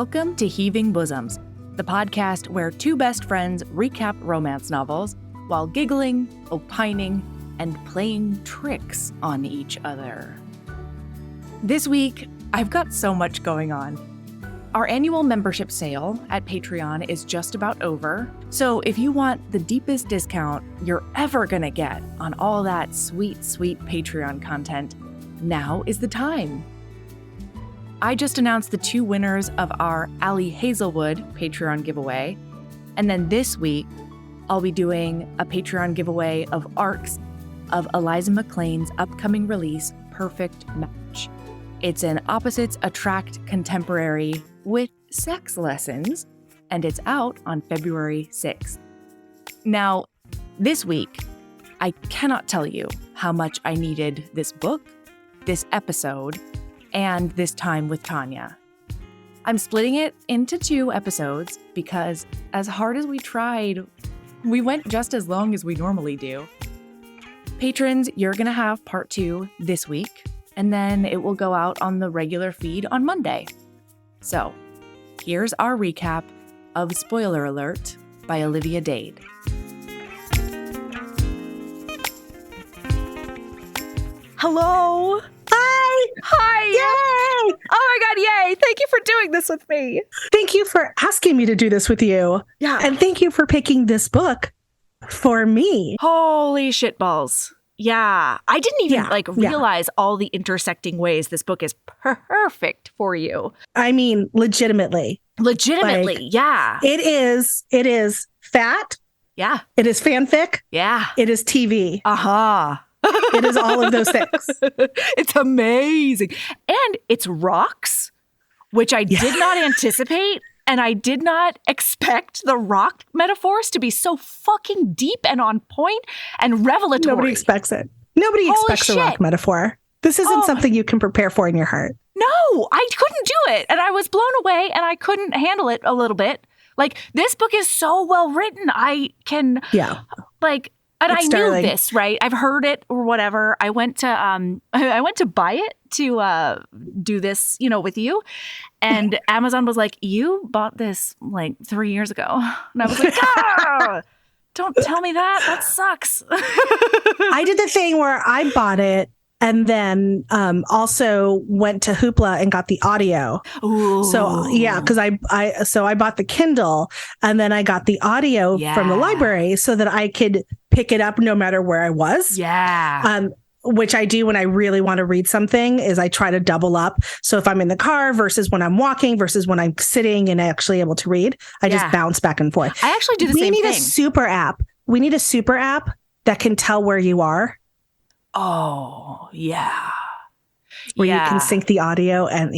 Welcome to Heaving Bosoms, the podcast where two best friends recap romance novels while giggling, opining, and playing tricks on each other. This week, I've got so much going on. Our annual membership sale at Patreon is just about over, so if you want the deepest discount you're ever gonna get on all that sweet, sweet Patreon content, now is the time. I just announced the two winners of our Allie Hazelwood Patreon giveaway, and then this week, I'll be doing a Patreon giveaway of ARCs of Eliza McLean's upcoming release, Perfect Match. It's an opposites attract contemporary with sex lessons, and it's out on February 6th. Now, this week, I cannot tell you how much I needed this book, this episode, and this time with Tanya. I'm splitting it into 2 episodes because as hard as we tried, we went just as long as we normally do. Patrons, you're gonna have part 2 this week, and then it will go out on the regular feed on Monday. So, here's our recap of Spoiler Alert by Olivia Dade. Hello. Hi. Yay! Oh my God, yay. Thank you for doing this with me. Thank you for asking me to do this with you. Yeah. And thank you for picking this book for me. Holy shitballs. Yeah. I didn't even realize all the intersecting ways this book is perfect for you. I mean, legitimately. Yeah. It is fat. Yeah. It is fanfic. Yeah. It is TV. Uh-huh. It is all of those things. It's amazing. And it's rocks, which I did not anticipate. And I did not expect the rock metaphors to be so fucking deep and on point and revelatory. Nobody expects it. Nobody expects a rock metaphor. This isn't something you can prepare for in your heart. No, I couldn't do it. And I was blown away and I couldn't handle it a little bit. Like, this book is so well written. I can, and I knew this, right? I've heard it or whatever. I went to buy it to do this, with you. And Amazon was like, you bought this like 3 years ago. And I was like, don't tell me that. That sucks. I did the thing where I bought it and then also went to Hoopla and got the audio. Ooh. So because I bought the Kindle and then I got the audio from the library so that I could pick it up no matter where I was. Yeah. Which I do when I really want to read something is I try to double up. So if I'm in the car versus when I'm walking versus when I'm sitting and actually able to read, I just bounce back and forth. I actually do the same thing. We need a super app. We need a super app that can tell where you are. Oh, yeah. Where you can sync the audio and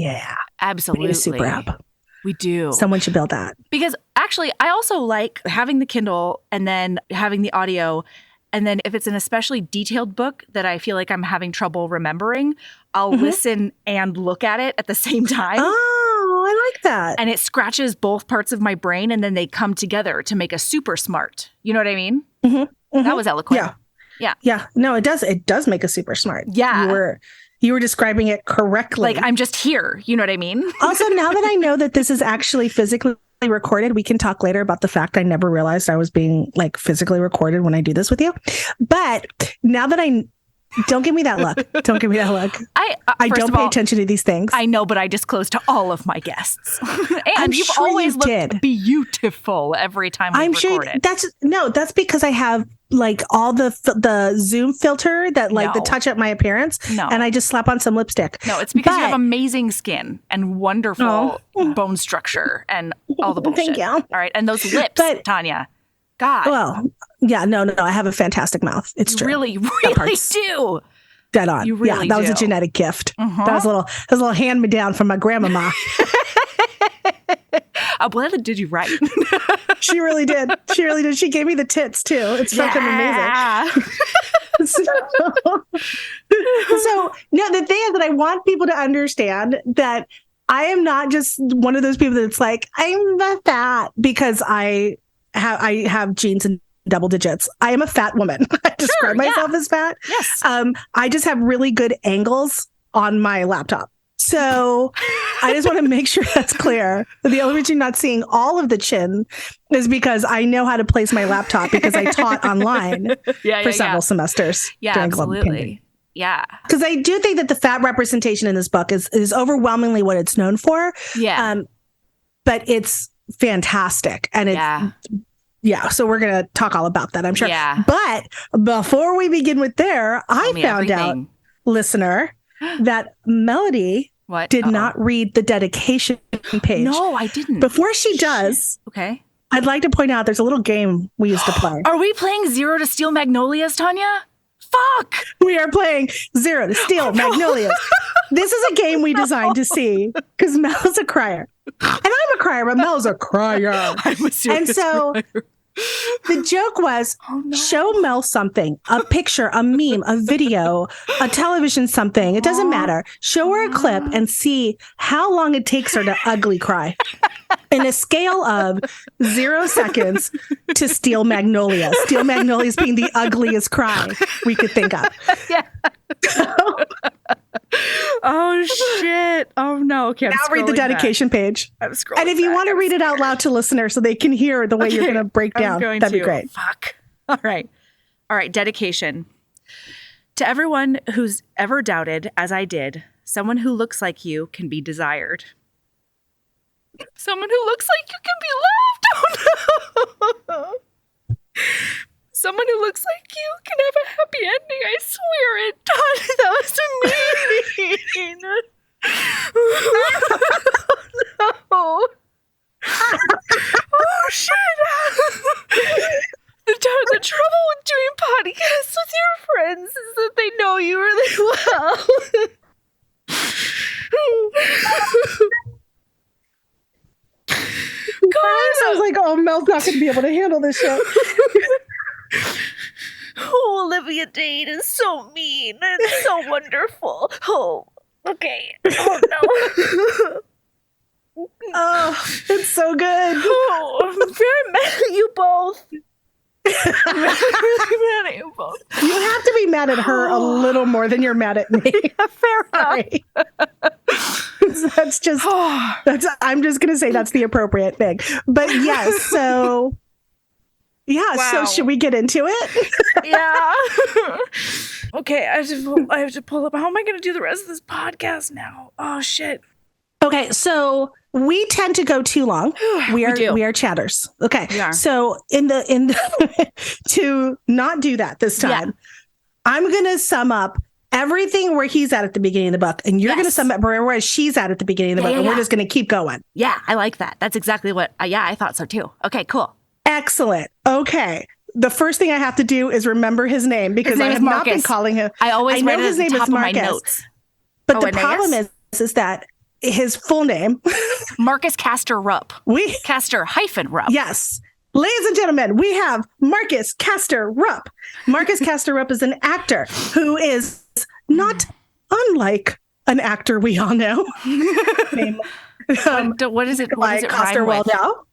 absolutely. We need a super app. We do. Someone should build that. Because actually, I also like having the Kindle and then having the audio. And then if it's an especially detailed book that I feel like I'm having trouble remembering, I'll listen and look at it at the same time. Oh, I like that. And it scratches both parts of my brain and then they come together to make a super smart. You know what I mean? That was eloquent. Yeah. No, it does. It does make a super smart. Yeah. You were describing it correctly. Like, I'm just here. You know what I mean? Also, now that I know that this is actually physically recorded, we can talk later about the fact I never realized I was being like physically recorded when I do this with you. But now that don't give me that look. Don't give me that look. I don't pay attention to these things. I know, but I disclose to all of my guests. And you've always looked beautiful every time we record it. That's because I have like all the Zoom filter that that touch up my appearance. No. And I just slap on some lipstick. No, it's because you have amazing skin and wonderful bone structure and all the bullshit. Thank you. All right. And those lips, Tanya. God. Well, yeah, no. I have a fantastic mouth. It's true. Really do. Dead on. You really that was a genetic gift. That was a little hand me down from my grandmama. I'm glad that did you right. She really did. She gave me the tits too. It's fucking amazing. So no, the thing is that I want people to understand that I am not just one of those people that's like, I'm the fat because I have genes in double digits. I am a fat woman. I describe myself as fat. Yes. I just have really good angles on my laptop. So I just want to make sure that's clear. The only reason you're not seeing all of the chin is because I know how to place my laptop because I taught online for several semesters. Yeah, absolutely. Yeah. Because I do think that the fat representation in this book is overwhelmingly what it's known for. Yeah. But it's fantastic. And it's, so we're going to talk all about that, I'm sure. Yeah. But before we begin with I found out, listener, that Melody did not read the dedication page. No, I didn't. Before she does, okay, I'd like to point out there's a little game we used to play. Are we playing Zero to Steal Magnolias, Tanya? Fuck! We are playing Zero to Steal Magnolias. This is a game we designed to see because Mel's a crier. And I'm a crier, but Mel's a crier. I'm a serious crier. The joke was show Mel something, a picture, a meme, a video, a television something. It doesn't matter. Show her a clip and see how long it takes her to ugly cry. In a scale of 0 seconds to Steal Magnolias. Steal Magnolias being the ugliest cry we could think of. Yeah. Oh, shit. Oh, no. Okay, now read the dedication page. I'm scrolling and if you want to read it out loud to listeners so they can hear the way you're going to break down, that'd be great. Fuck. All right. Dedication. To everyone who's ever doubted, as I did, someone who looks like you can be desired. Someone who looks like you can be loved. Oh, no. Someone who looks like you can have a happy ending. I swear it, Todd. That was mean. Oh, no. Oh, shit. The trouble with doing podcasts with your friends is that they know you really well. God. I was like, oh, Mel's not going to be able to handle this show. Oh, Olivia Dade is so mean and so wonderful. Oh, okay. Oh, no. Oh, it's so good. Oh, I'm very mad at you both. I'm really mad at you both. You have to be mad at her a little more than you're mad at me. Yeah, fair enough. That's just, I'm just going to say that's the appropriate thing. But yes, so... Yeah, So should we get into it? Yeah. Okay, I have to pull up. How am I going to do the rest of this podcast now? Oh, shit. Okay, so we tend to go too long. We are chatters. Okay, so in the to not do that this time, I'm going to sum up everything where he's at the beginning of the book, and you're going to sum up where she's at the beginning of the book, and we're just going to keep going. Yeah, I like that. That's exactly what. I thought so too. Okay, cool. Excellent. Okay. The first thing I have to do is remember his name because I have not been calling him. I always know his name is Marcus. My notes. But the problem is that his full name, Marcus Castor Rupp. Castor - Rupp. Yes. Ladies and gentlemen, we have Marcus Castor Rupp. Marcus Castor Rupp is an actor who is not unlike an actor we all know. What is it? What is it? Coster-Waldau.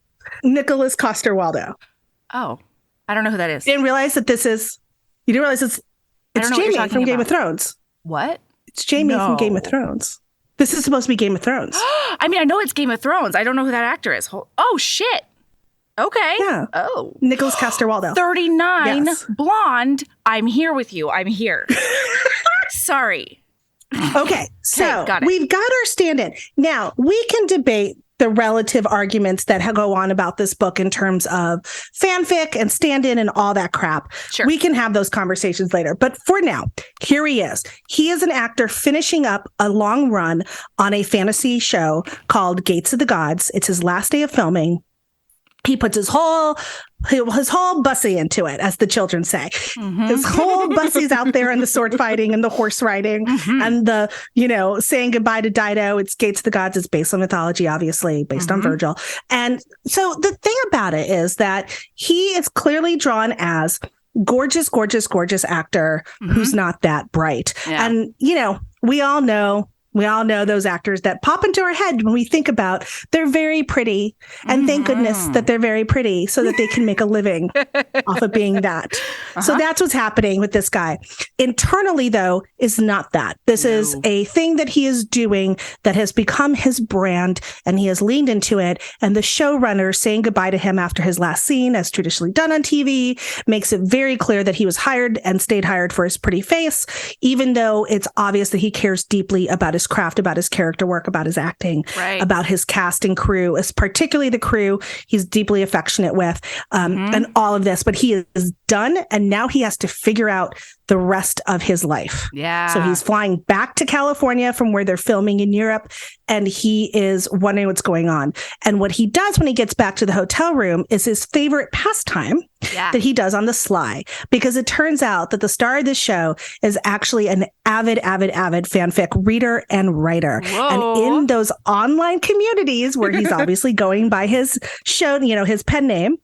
Nicholas Coster-Waldau. Oh, I don't know who that is. You didn't realize it's Jaime from Game of Thrones. What? It's Jaime from Game of Thrones. This is supposed to be Game of Thrones. I mean, I know it's Game of Thrones. I don't know who that actor is. Oh, shit. Okay. Yeah. Oh. Nicholas Coster-Waldau. 39, blonde. I'm here with you. I'm here. Sorry. Okay. So we've got our stand-in. Now, we can debate the relative arguments that go on about this book in terms of fanfic and stand-in and all that crap. Sure. We can have those conversations later. But for now, here he is. He is an actor finishing up a long run on a fantasy show called Gates of the Gods. It's his last day of filming. He puts his whole bussy into it, as the children say. Mm-hmm. His whole bussy's out there in the sword fighting and the horse riding and the, saying goodbye to Dade. It's Gates of the Gods. It's based on mythology, obviously, based on Virgil. And so the thing about it is that he is clearly drawn as gorgeous, gorgeous, gorgeous actor who's not that bright. Yeah. And, we all know We all know those actors that pop into our head when we think about they're very pretty. And thank goodness that they're very pretty so that they can make a living off of being that. So that's what's happening with this guy. Internally, though, is not that. This is a thing that he is doing that has become his brand, and he has leaned into it. And the showrunner saying goodbye to him after his last scene, as traditionally done on TV, makes it very clear that he was hired and stayed hired for his pretty face, even though it's obvious that he cares deeply about his craft, about his character work, about his acting, about his cast and crew, particularly the crew he's deeply affectionate with, and all of this. But he is done, and now he has to figure out the rest of his life. So he's flying back to California from where they're filming in Europe, and he is wondering what's going on. And what he does when he gets back to the hotel room is his favorite pastime that he does on the sly, because it turns out that the star of this show is actually an avid fanfic reader and writer. And in those online communities where he's obviously going by his show, his pen name,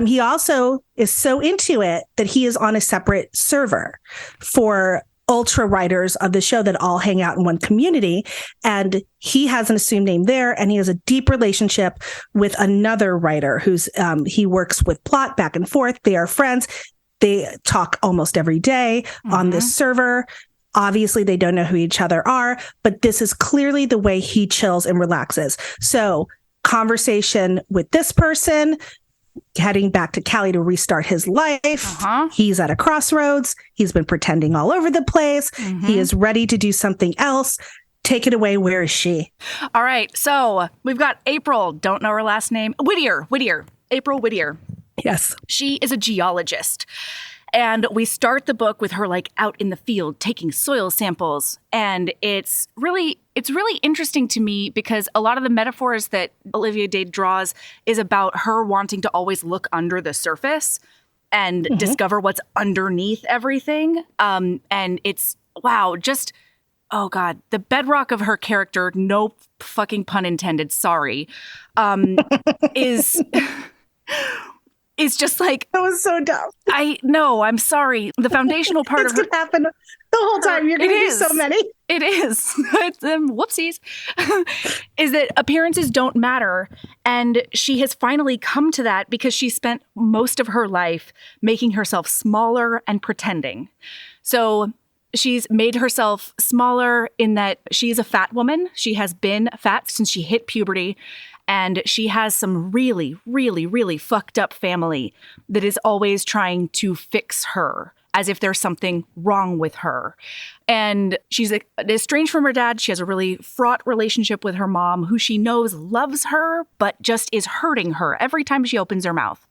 he also is so into it that he is on a separate server for ultra writers of the show that all hang out in one community. And he has an assumed name there, and he has a deep relationship with another writer who's he works with plot back and forth. They are friends. They talk almost every day on this server. Obviously, they don't know who each other are, but this is clearly the way he chills and relaxes. So conversation with this person, heading back to Cali to restart his life. He's at a crossroads. He's been pretending all over the place. He is ready to do something else. Take it away. Where is she? All right. So we've got April. Don't know her last name. Whittier. April Whittier. Yes. She is a geologist. And we start the book with her out in the field taking soil samples. And it's really interesting to me because a lot of the metaphors that Olivia Dade draws is about her wanting to always look under the surface and discover what's underneath everything. And it's, oh God, the bedrock of her character, no fucking pun intended, sorry, is just that was so dumb. I know, I'm sorry. The foundational part of her... It's going to happen the whole time. You're going to do so many. It is. Whoopsies. Is that appearances don't matter. And she has finally come to that because she spent most of her life making herself smaller and pretending. So she's made herself smaller in that she's a fat woman. She has been fat since she hit puberty. And she has some really, really, really fucked up family that is always trying to fix her as if there's something wrong with her. And she's estranged from her dad. She has a really fraught relationship with her mom, who she knows loves her, but just is hurting her every time she opens her mouth.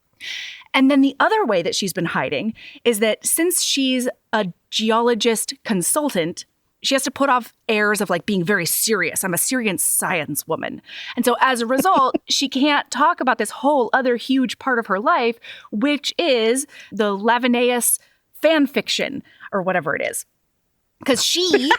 And then the other way that she's been hiding is that since she's a geologist consultant, she has to put off airs of being very serious. I'm a serious science woman. And so as a result, she can't talk about this whole other huge part of her life, which is the Linnaeus fan fiction or whatever it is. Because she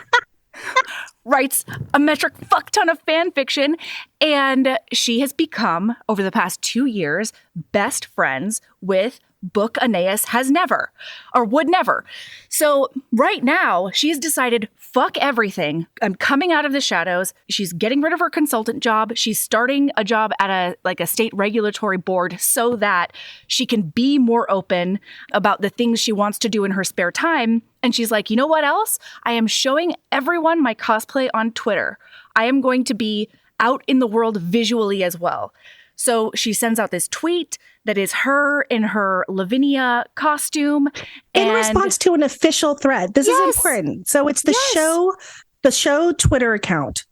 writes a metric fuck ton of fan fiction, and she has become, over the past 2 years, best friends with Book Aeneas has never, or would never. So right now, she's decided, fuck everything. I'm coming out of the shadows. She's getting rid of her consultant job. She's starting a job at a state regulatory board so that she can be more open about the things she wants to do in her spare time. And she's like, you know what else? I am showing everyone my cosplay on Twitter. I am going to be out in the world visually as well. So she sends out this tweet that is her in her Lavinia costume. In response to an official thread. This is important. So it's the show Twitter account.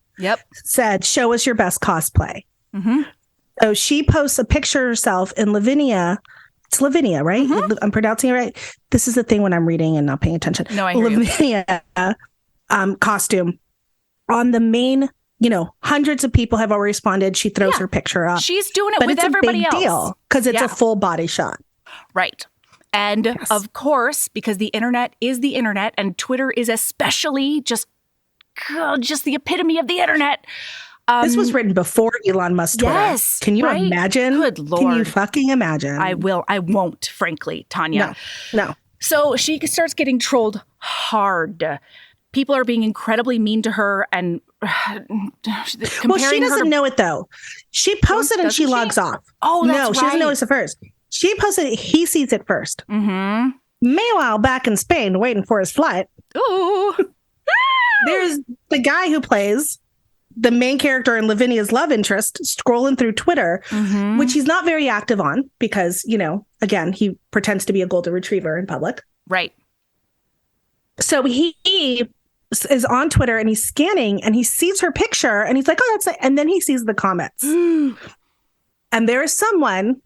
Said, show us your best cosplay. So she posts a picture of herself in Lavinia. It's Lavinia, right? I'm pronouncing it right. This is the thing when I'm reading and not paying attention. No, I hear Lavinia costume on the main. Hundreds of people have already responded. She throws her picture up. She's doing it with everybody else. But it's a big deal because it's a full body shot. Right. And of course, because the internet is the internet and Twitter is especially just the epitome of the internet. This was written before Elon Musk Twitter. Yes. Can you imagine? Good Lord. Can you fucking imagine? I won't, frankly, Tanya. No. So she starts getting trolled hard. people are being incredibly mean to her and well, she doesn't know it though. She posted and she logs off. Oh, that's no, she doesn't notice it first. She posted it. He sees it first. Mm-hmm. Meanwhile, back in Spain, waiting for his flight. Ooh. There's the guy who plays the main character in Lavinia's love interest scrolling through Twitter, which he's not very active on because, again, he pretends to be a golden retriever in public. Right. So he is on Twitter and he's scanning and he sees her picture and he's like, oh, that's it. And then he sees the comments. And there is someone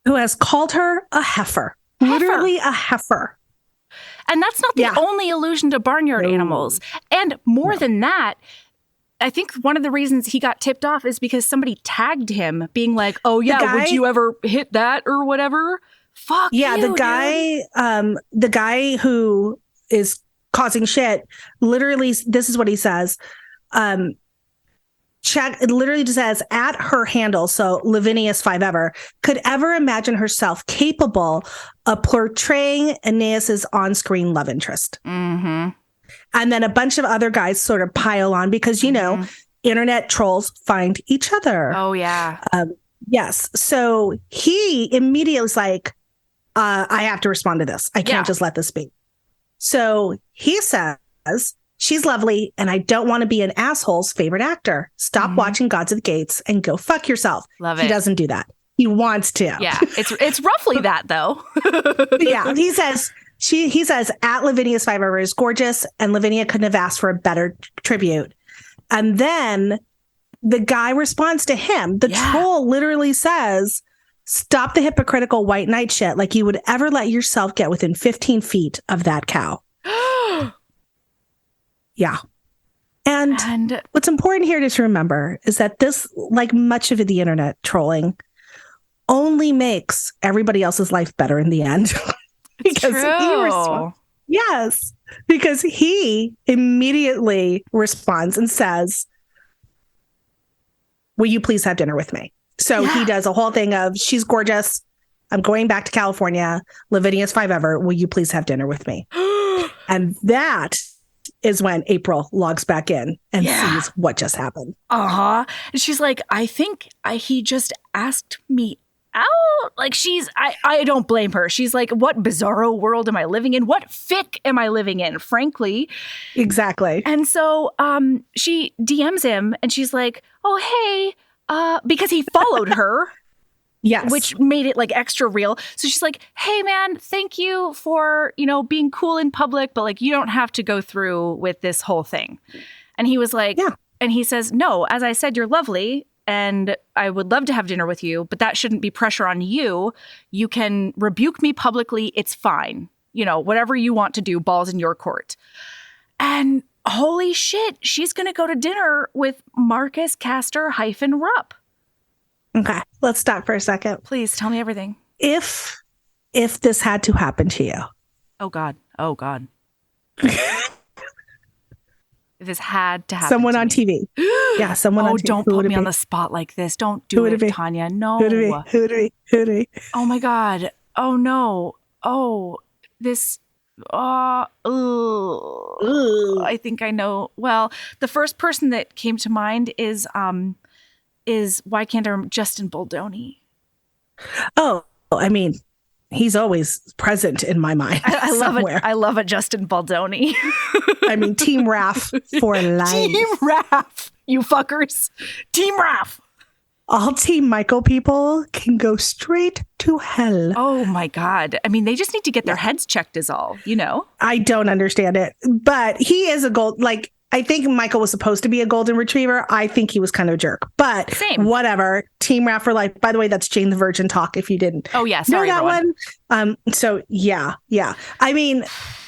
who has called her a heifer. Literally a heifer. And that's not the only allusion to barnyard animals. And more than that, I think one of the reasons he got tipped off is because somebody tagged him being like, oh, yeah, would you ever hit that or whatever? Fuck yeah, you, the guy who is causing shit, literally, this is what he says. It literally just says at her handle, so Lavinia's 5ever, could ever imagine herself capable of portraying Aeneas's on-screen love interest. Mm-hmm. And then a bunch of other guys sort of pile on because, internet trolls find each other. Oh, yeah. Yes. So he immediately was like, I have to respond to this. I can't just let this be. So he says, she's lovely, and I don't want to be an asshole's favorite actor. Stop watching Gods of the Gates and go fuck yourself. Love it. He doesn't do that. He wants to. Yeah, it's roughly that, though. Yeah, he says, at Lavinia's 5ever is gorgeous, and Lavinia couldn't have asked for a better tribute. And then the guy responds to him. The troll literally says, stop the hypocritical white knight shit, like you would ever let yourself get within 15 feet of that cow. Yeah. And what's important here to remember is that this, like much of the internet trolling, only makes everybody else's life better in the end. Because he immediately responds and says, will you please have dinner with me? So he does a whole thing of, she's gorgeous. I'm going back to California. Lavinia's 5ever. Will you please have dinner with me? And that is when April logs back in and sees what just happened. And she's like, I think he just asked me out. Like I don't blame her. She's like, what bizarro world am I living in? What fic am I living in, frankly? Exactly. And so she DMs him and she's like, oh, hey, because he followed her. Yes. Which made it like extra real. So she's like, hey, man, thank you for, being cool in public, but like you don't have to go through with this whole thing. And he was like, and he says, no, as I said, you're lovely and I would love to have dinner with you, but that shouldn't be pressure on you. You can rebuke me publicly. It's fine. Whatever you want to do, ball's in your court. And holy shit, she's going to go to dinner with Marcus Castor-Rupp. Okay, let's stop for a second. Please tell me everything. If this had to happen to you. Oh, God. If this had to happen someone to on me. TV. Yeah, someone on TV. Oh, don't put me on the spot like this. Don't do it, Tanya. No. Who would it be? Oh, my God. Oh, no. Oh, this... I think I know. Well, the first person that came to mind is why can't I Justin Baldoni? Oh, I mean, he's always present in my mind. I love it. I love a Justin Baldoni. I mean, Team Raph for life. Team Raph, you fuckers. Team Raph. All Team Michael people can go straight to hell. Oh my God. I mean, they just need to get their heads checked is all, I don't understand it, but he is I think Michael was supposed to be a golden retriever. I think he was kind of a jerk, but whatever. Team Raph for life. By the way, that's Jane the Virgin talk. If you didn't know that everyone. One. So yeah. I mean,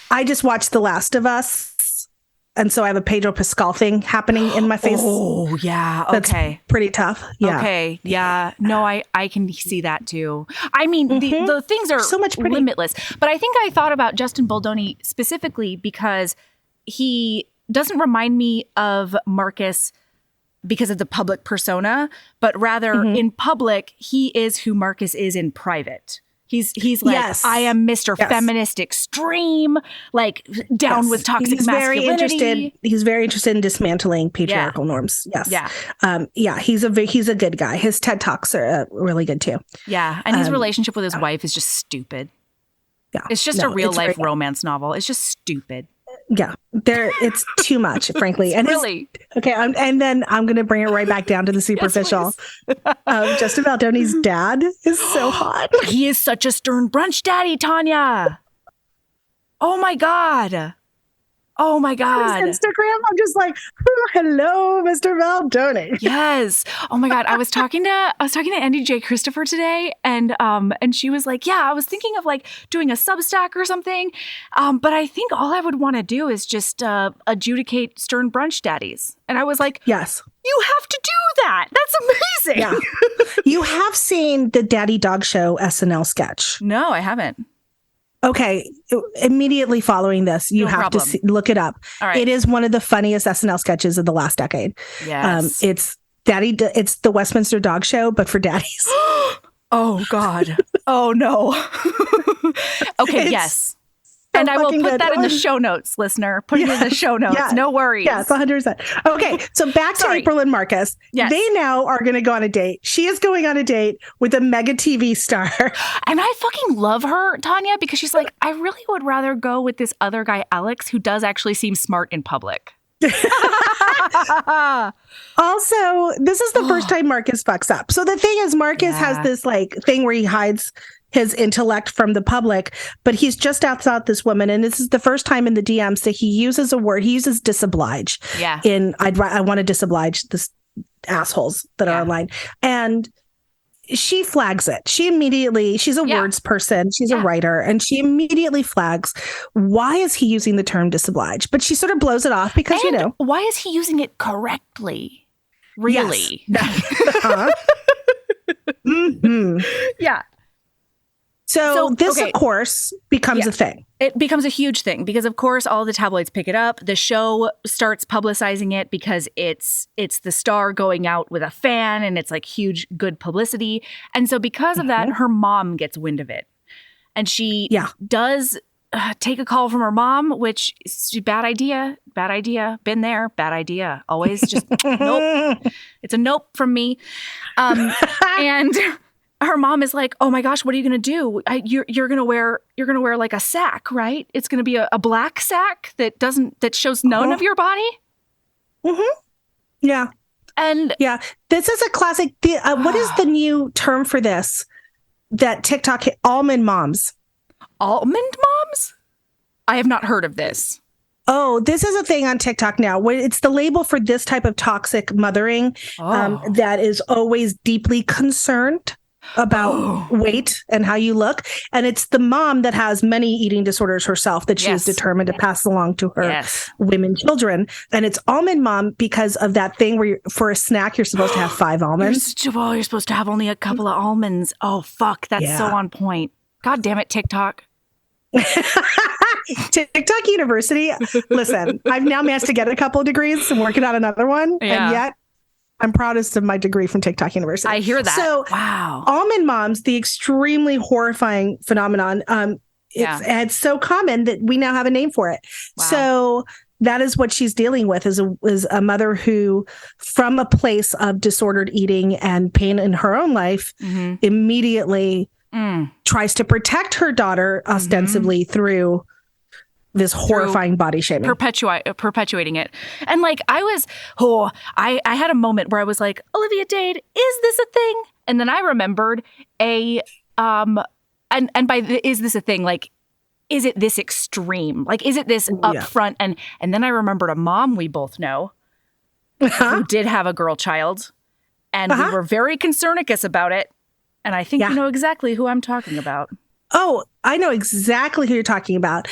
I just watched The Last of Us, and so I have a Pedro Pascal thing happening in my face. Oh yeah, okay. That's pretty tough. Yeah. Okay, yeah. No, I can see that too. I mean, the things are so much limitless. But I think I thought about Justin Baldoni specifically because he doesn't remind me of Marcus because of the public persona, but rather in public, he is who Marcus is in private. He's like, yes. I am Mr. Feminist Extreme, like down with toxic masculinity. He's very interested in dismantling patriarchal norms. Yes. Yeah. He's a good guy. His TED Talks are really good too. Yeah. And his relationship with his wife is just stupid. Yeah. It's just a real life romance novel. It's just stupid. Yeah, it's too much, frankly. And really okay. And then I'm going to bring it right back down to the superficial. Justin Baldone's dad is so hot. He is such a stern brunch daddy, Tanya. Oh my god. Oh my god. His Instagram, I'm just like, hello, Mr. Baldone. Yes. Oh my god. I was talking to Andy J. Christopher today, and she was like, yeah, I was thinking of like doing a Substack or something, but I think all I would want to do is just adjudicate stern brunch daddies. And I was like, yes, you have to do that. That's amazing. Yeah. You have seen the Daddy Dog Show SNL sketch? No, I haven't. Okay, immediately following this, you have to look it up. All right. It is one of the funniest SNL sketches of the last decade. Yes. It's the Westminster Dog Show, but for daddies. Oh, God. Oh, no. Okay, yes. So and I will put that in the show notes, listener. Put it in the show notes. Yeah. No worries. Yes, 100%. Okay, so back to April and Marcus. Yes. They now are going to go on a date. She is going on a date with a mega TV star. And I fucking love her, Tanya, because she's like, I really would rather go with this other guy, Alex, who does actually seem smart in public. Also, this is the first time Marcus fucks up. So the thing is, Marcus has this like thing where he hides his intellect from the public, but he's just outside this woman, and this is the first time in the DMs that he uses a word. He uses disoblige. Yeah. I want to disoblige this assholes that are online, and she flags it. She's a words person. She's a writer, and she immediately flags, why is he using the term disoblige? But she sort of blows it off because, why is he using it correctly? Really? Yes. Mm-hmm. Yeah. So this, of course, becomes a thing. It becomes a huge thing because, of course, all the tabloids pick it up. The show starts publicizing it because it's the star going out with a fan, and it's like huge, good publicity. And so because of that, her mom gets wind of it. And she does take a call from her mom, which is bad idea. Been there. Bad idea. Always just nope. It's a nope from me. And her mom is like, "Oh my gosh, what are you going to do? You're going to wear like a sack, right? It's going to be a black sack that shows none of your body." Mm-hmm. Yeah. And this is a classic. What is the new term for this? That TikTok hit almond moms. Almond moms? I have not heard of this. Oh, this is a thing on TikTok now where it's the label for this type of toxic mothering that is always deeply concerned about weight and how you look. And it's the mom that has many eating disorders herself that she is determined to pass along to her women children. And it's almond mom because of that thing where for a snack, you're supposed to have 5 almonds. You're supposed to have only a couple of almonds. Oh, fuck. That's so on point. God damn it, TikTok. TikTok University. Listen, I've now managed to get a couple of degrees and working on another one. And yet I'm proudest of my degree from TikTok University. I hear that. So, wow. Almond moms, the extremely horrifying phenomenon. It's so common that we now have a name for it. Wow. So that is what she's dealing with is a mother who, from a place of disordered eating and pain in her own life, immediately tries to protect her daughter ostensibly through this horrifying body shaming. Perpetuating it. And like I had a moment where I was like, Olivia Dade, is this a thing? And then I remembered and by is this a thing? Like, is it this extreme? Like, is it this upfront? And then I remembered a mom we both know who did have a girl child. And we were very concernicus about it. And I think you know exactly who I'm talking about. Oh, I know exactly who you're talking about.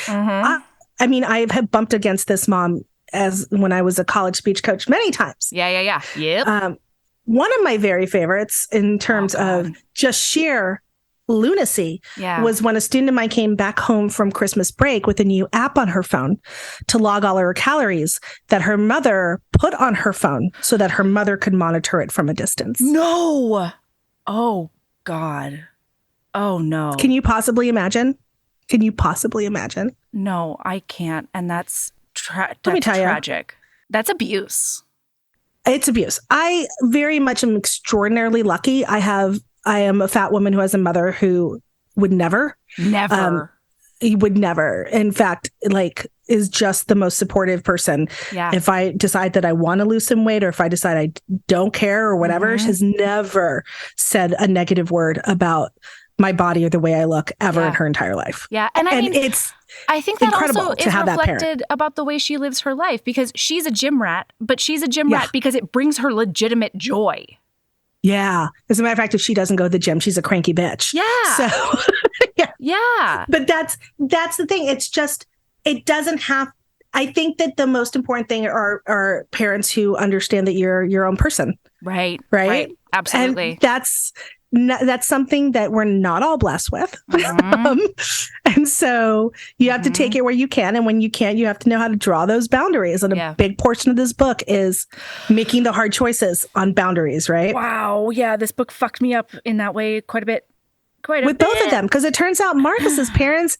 I mean, I have bumped against this mom as when I was a college speech coach many times. Yeah. Yep. One of my very favorites in terms of just sheer lunacy was when a student of mine came back home from Christmas break with a new app on her phone to log all her calories that her mother put on her phone so that her mother could monitor it from a distance. No. Oh, God. Oh, no. Can you possibly imagine? Can you possibly imagine? No, I can't. And that's Let me tell tragic. That's abuse. It's abuse. I very much am extraordinarily lucky. I am a fat woman who has a mother who would never. He would never. In fact, like, is just the most supportive person. Yeah. If I decide that I want to lose some weight or if I decide I don't care or whatever, has never said a negative word about my body or the way I look ever in her entire life. Yeah. And I mean, I think that also is reflected about the way she lives her life, because she's a gym rat, but she's a gym rat because it brings her legitimate joy. Yeah. As a matter of fact, if she doesn't go to the gym, she's a cranky bitch. Yeah. So, yeah. But that's the thing. It's just, it doesn't have, I think that the most important thing are parents who understand that you're your own person. Right. And Absolutely. that's something that we're not all blessed with. And so you have to take it where you can. And when you can't, you have to know how to draw those boundaries. And a big portion of this book is making the hard choices on boundaries, right? Wow. Yeah. This book fucked me up in that way quite a bit. With both of them. Because it turns out Marcus's parents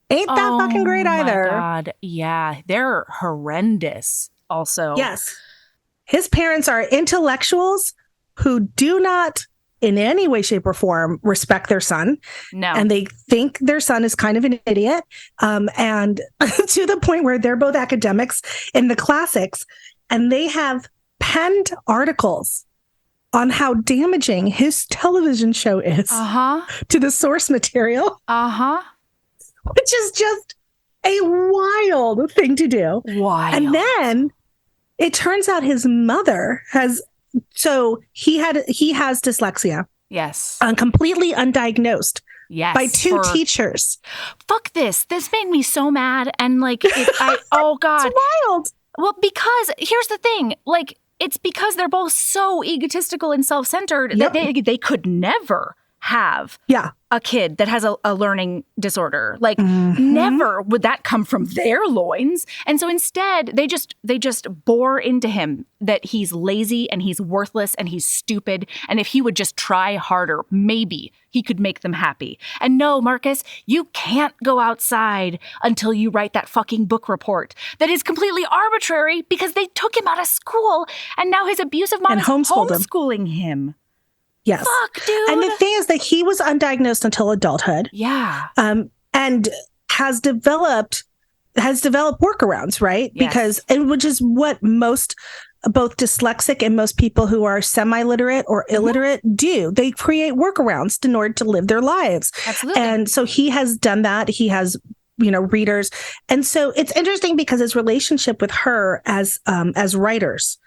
ain't that fucking great either. Oh, my God. Yeah. They're horrendous also. Yes. His parents are intellectuals who do not in any way, shape, or form respect their son. No. And they think their son is kind of an idiot. And to the point where they're both academics in the classics, and they have penned articles on how damaging his television show is to the source material. Which is just a wild thing to do. Wild. And then it turns out his mother has, so he has dyslexia. Yes. Completely undiagnosed. Yes. By two teachers. Fuck this. This made me so mad. And like, oh God. It's wild. Well, because here's the thing, like, it's because they're both so egotistical and self-centered that they could never have a kid that has a learning disorder. Like, never would that come from their loins. And so instead, they just bore into him that he's lazy and he's worthless and he's stupid. And if he would just try harder, maybe he could make them happy. And no, Marcus, you can't go outside until you write that fucking book report that is completely arbitrary because they took him out of school and now his abusive mom is homeschooling him. Yes. Fuck, dude. And the thing is that he was undiagnosed until adulthood. Yeah. And has developed workarounds, right? Yes. Because, and which is what most, both dyslexic and most people who are semi-literate or illiterate do. They create workarounds in order to live their lives. Absolutely. And so he has done that. He has, readers. And so it's interesting because his relationship with her as writers,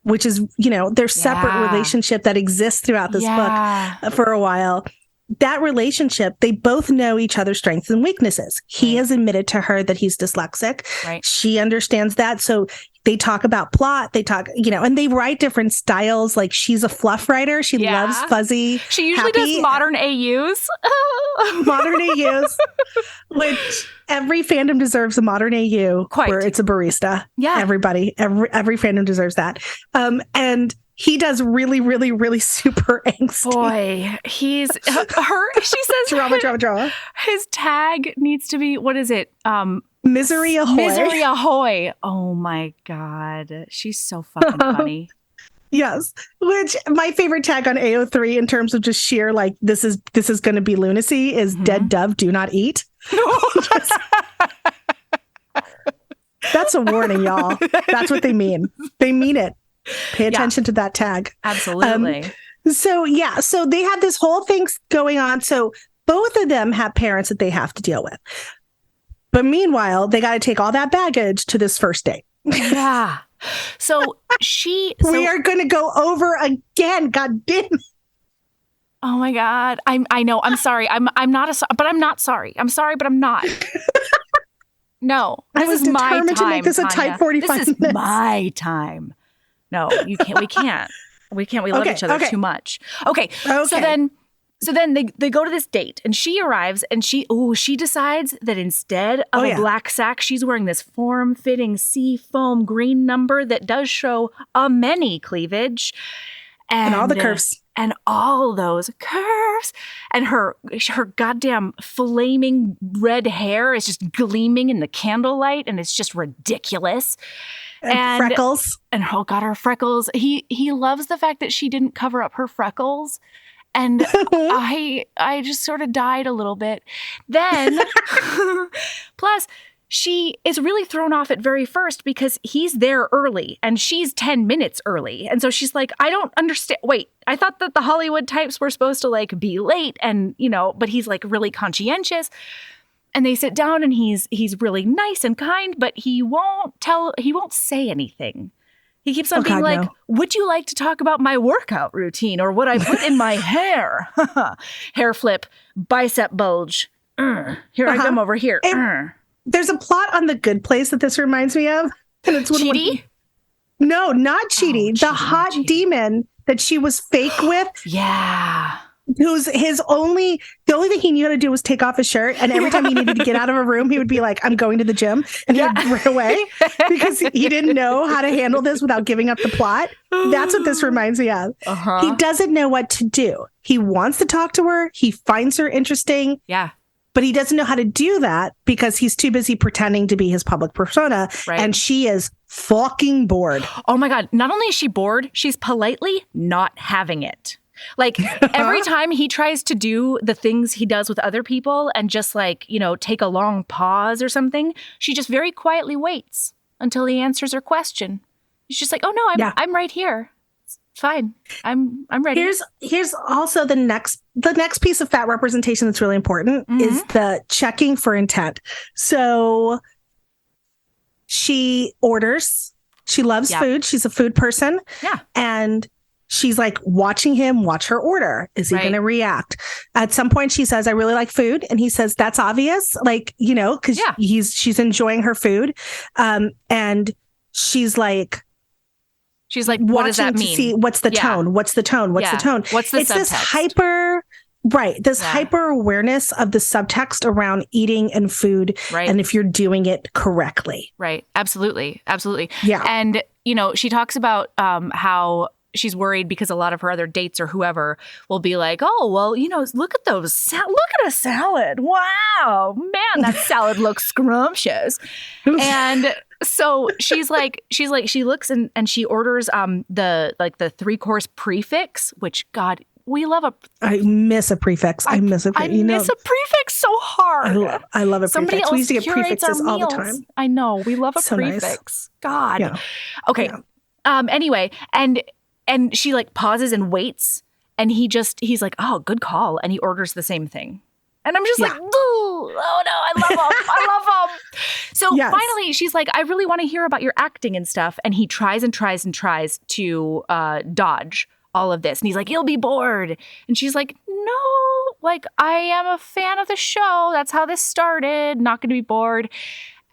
which is, their separate relationship that exists throughout this book for a while. That relationship, they both know each other's strengths and weaknesses. He has admitted to her that he's dyslexic. Right. She understands that. So they talk about plot. They talk, and they write different styles. Like she's a fluff writer. She loves fuzzy. She usually does modern AUs. Modern AUs, which every fandom deserves a modern AU where it's a barista. Yeah. Everybody, every fandom deserves that. And he does really, really, really super angsty. Boy, she says drama. His tag needs to be, what is it? Misery ahoy. Misery ahoy. Oh my God. She's so fucking funny. Yes. Which my favorite tag on AO3 in terms of just sheer, like, this is going to be lunacy is dead dove, do not eat. That's a warning, y'all. That's what they mean. They mean it. Pay attention to that tag. Absolutely. So they have this whole thing going on. So both of them have parents that they have to deal with. But meanwhile, they got to take all that baggage to this first date. Yeah. So we are going to go over again. God damn it. Oh my God. I know. I'm sorry. I'm not sorry. I'm sorry, but I'm not. No. I was determined to make this a tight 45 minutes. This is my time. No, you can't. We can't. We love each other too much. Okay. So then they go to this date and she arrives and she decides that instead of a black sack, she's wearing this form-fitting sea foam green number that does show a many cleavage. And all the curves. and all those curves, and her goddamn flaming red hair is just gleaming in the candlelight, and it's just ridiculous. And freckles. And oh God, her freckles. He loves the fact that she didn't cover up her freckles. And I just sort of died a little bit. Then, plus, she is really thrown off at very first because he's there early and she's 10 minutes early. And so she's like, I don't understand. Wait, I thought that the Hollywood types were supposed to like be late and, but he's like really conscientious. And they sit down and he's really nice and kind, but he won't say anything. He keeps on being like, no. Would you like to talk about my workout routine or what I put in my hair? Hair flip, bicep bulge. Here I come over here. There's a plot on The Good Place that this reminds me of. And it's Chidi? No, not Chidi. The hot demon that she was fake with. Yeah. Who's the only thing he knew how to do was take off his shirt. And every time he needed to get out of a room, he would be like, I'm going to the gym. And he would run away because he didn't know how to handle this without giving up the plot. That's what this reminds me of. He doesn't know what to do. He wants to talk to her. He finds her interesting. Yeah. But he doesn't know how to do that because he's too busy pretending to be his public persona. Right. And she is fucking bored. Oh my God. Not only is she bored, she's politely not having it. Like every time he tries to do the things he does with other people and just like, take a long pause or something, she just very quietly waits until he answers her question. She's just like, oh no, I'm right here. It's fine. I'm ready. Here's also the next piece of fat representation that's really important is the checking for intent. So she orders, she loves food. She's a food person. Yeah. And she's like watching him watch her order. Is he going to react? At some point she says, I really like food. And he says, that's obvious. Like, because she's enjoying her food. And she's like, what does that mean? To see what's the tone? What's the tone? What's the tone? What's the subtext? This hyper awareness of the subtext around eating and food. Right. And if you're doing it correctly. Right. Absolutely. Absolutely. Yeah. And, she talks about how she's worried because a lot of her other dates or whoever will be like, oh, well, look at those. Look at a salad. Wow, man, that salad looks scrumptious. And so she looks and she orders the 3-course prefix, which God, we love I miss a prefix. I miss a prefix so hard. I love a Somebody prefix. We used to get prefixes all the time. I know. We love a so prefix. Nice. God. Yeah. Okay. Yeah. Anyway, and she like pauses and waits and he's like, oh, good call. And he orders the same thing. And I'm just like, oh no, I love him. So finally she's like, I really want to hear about your acting and stuff. And he tries and tries and tries to dodge all of this. And he's like, you'll be bored. And she's like, no, like I am a fan of the show. That's how this started. Not going to be bored.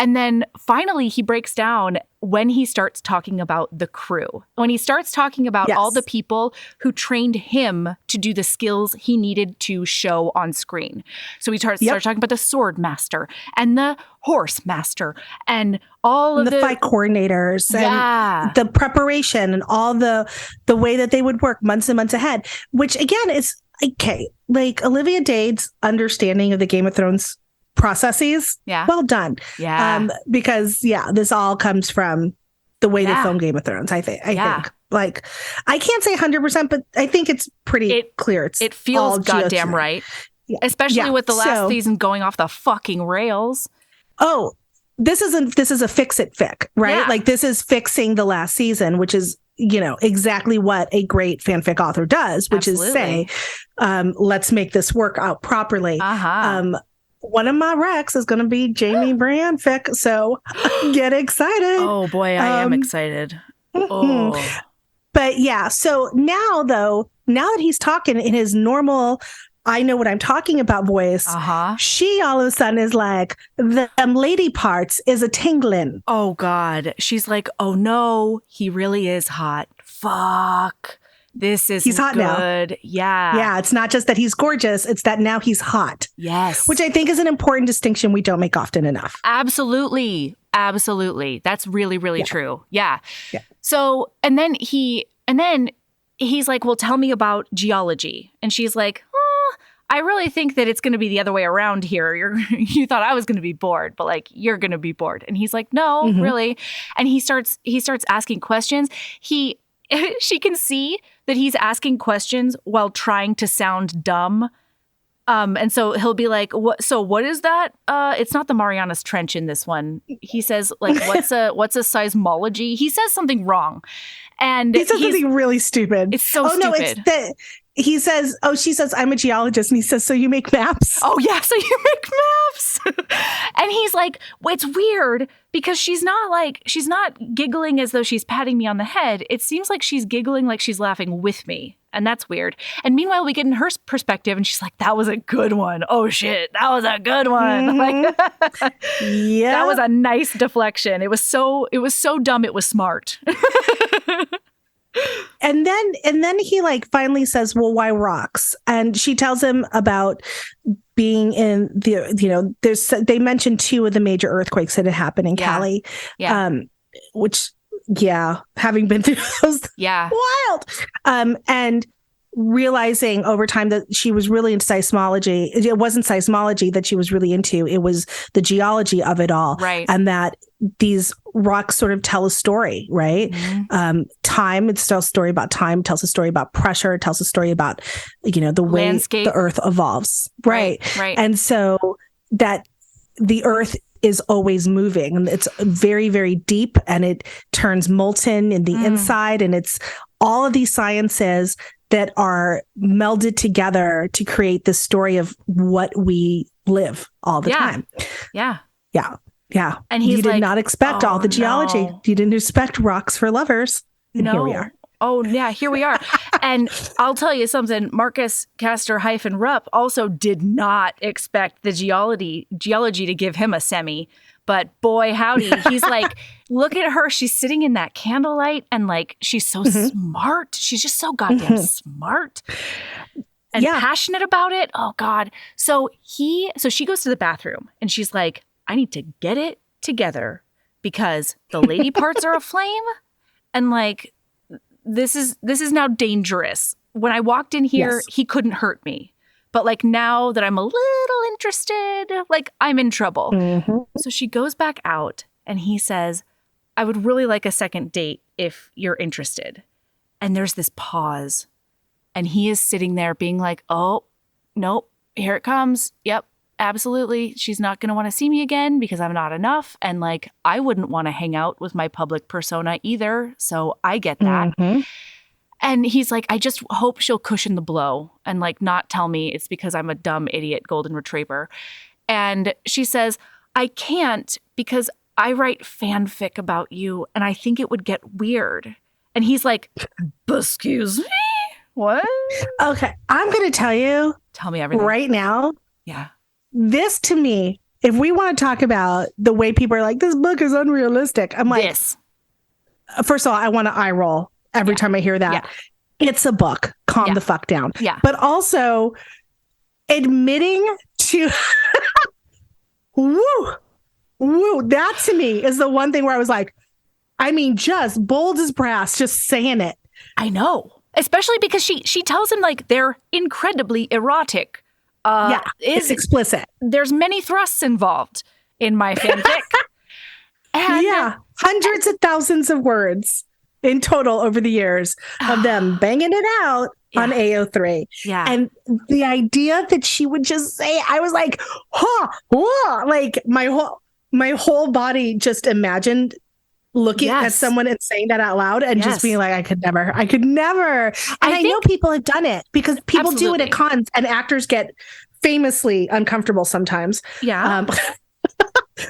And then finally he breaks down when he starts talking about the crew, when he starts talking about all the people who trained him to do the skills he needed to show on screen. So he starts talking about the sword master and the horse master and all of the fight coordinators and the preparation and all the way that they would work months and months ahead, which again is okay. Like Olivia Dade's understanding of the Game of Thrones processes. Yeah. Well done. Yeah. Because this all comes from the way they film Game of Thrones. I think like I can't say 100%, but I think it's pretty clear. It feels goddamn right. Yeah. Especially with the last season going off the fucking rails. Oh, this is a fix it fic, right? Yeah. Like this is fixing the last season, which is exactly what a great fanfic author does, which is say, let's make this work out properly. One of my recs is going to be Jamie Brand fic, so get excited. Oh boy, I am excited. Oh. But so now that he's talking in his normal, I know what I'm talking about voice, she all of a sudden is like, them lady parts is a tingling. Oh God. She's like, oh no, he really is hot. Fuck. He's hot good. Now. Yeah. Yeah. It's not just that he's gorgeous. It's that now he's hot. Yes. Which I think is an important distinction we don't make often enough. Absolutely. Absolutely. That's really, really true. Yeah. So, and then he's like, well, tell me about geology. And she's like, I really think that it's going to be the other way around here. You thought I was going to be bored, but like you're going to be bored. And he's like, no, really. And he starts asking questions. She can see that he's asking questions while trying to sound dumb. And so he'll be like, what is that? It's not the Marianas Trench in this one. He says, like, what's a seismology? He says something wrong. And he says something really stupid. It's so stupid. No, it's that she says, I'm a geologist. And he says, so you make maps? Oh, yeah. So you make maps. And he's like, well, it's weird because she's not giggling as though she's patting me on the head. It seems like she's giggling like she's laughing with me. And that's weird. And meanwhile, we get in her perspective and she's like, that was a good one. Oh, shit. That was a good one. Like, yeah, that was a nice deflection. It was so dumb. It was smart. And then he like finally says, well, why rocks? And she tells him about being in they mentioned 2 of the major earthquakes that had happened in Cali. Yeah. Which, having been through those, wild. And realizing over time that she was really into seismology. It wasn't seismology that she was really into. It was the geology of it all. Right. And that these rocks sort of tell a story, right? Mm-hmm. Time, it tells a story about time, tells a story about pressure, tells a story about, the way landscape. The earth evolves. Right. And so that the earth is always moving and it's very, very deep and it turns molten in the inside. And it's all of these sciences that are melded together to create the story of what we live all the time. Yeah. And you did not expect all the geology. No. You didn't expect rocks for lovers. And here we are. Oh, yeah, here we are. And I'll tell you something. Marcus Castor-Rupp also did not expect the geology to give him a semi. But boy, howdy. He's like, look at her. She's sitting in that candlelight and like, she's so smart. She's just so goddamn smart and passionate about it. Oh, God. So she goes to the bathroom and she's like, I need to get it together because the lady parts are aflame. And like, this is now dangerous. When I walked in here, he couldn't hurt me. But like now that I'm a little interested, like I'm in trouble. Mm-hmm. So she goes back out and he says, I would really like a second date if you're interested. And there's this pause. And he is sitting there being like, oh, nope, here it comes. Yep, absolutely. She's not going to want to see me again because I'm not enough. And like, I wouldn't want to hang out with my public persona either. So I get that. Mm-hmm. And he's like, I just hope she'll cushion the blow and like not tell me it's because I'm a dumb idiot golden retriever. And she says, I can't because I write fanfic about you and I think it would get weird. And he's like, excuse me? What? Okay, I'm going to tell you. Tell me everything. Right now. Yeah. This to me, if we want to talk about the way people are like, this book is unrealistic. I'm like, first of all, I want to eye roll. Every time I hear that, it's a book. Calm the fuck down. Yeah. But also admitting to, that to me is the one thing where I was like, I mean, just bold as brass, just saying it. I know. Especially because she tells him like they're incredibly erotic. It's explicit. There's many thrusts involved in my fanfic. And hundreds of thousands of words in total over the years of them banging it out on AO3. Yeah. And the idea that she would just say, I was like, like my whole body just imagined looking at someone and saying that out loud and just being like, I could never. And I know people have done it because people do it at cons and actors get famously uncomfortable sometimes. Yeah.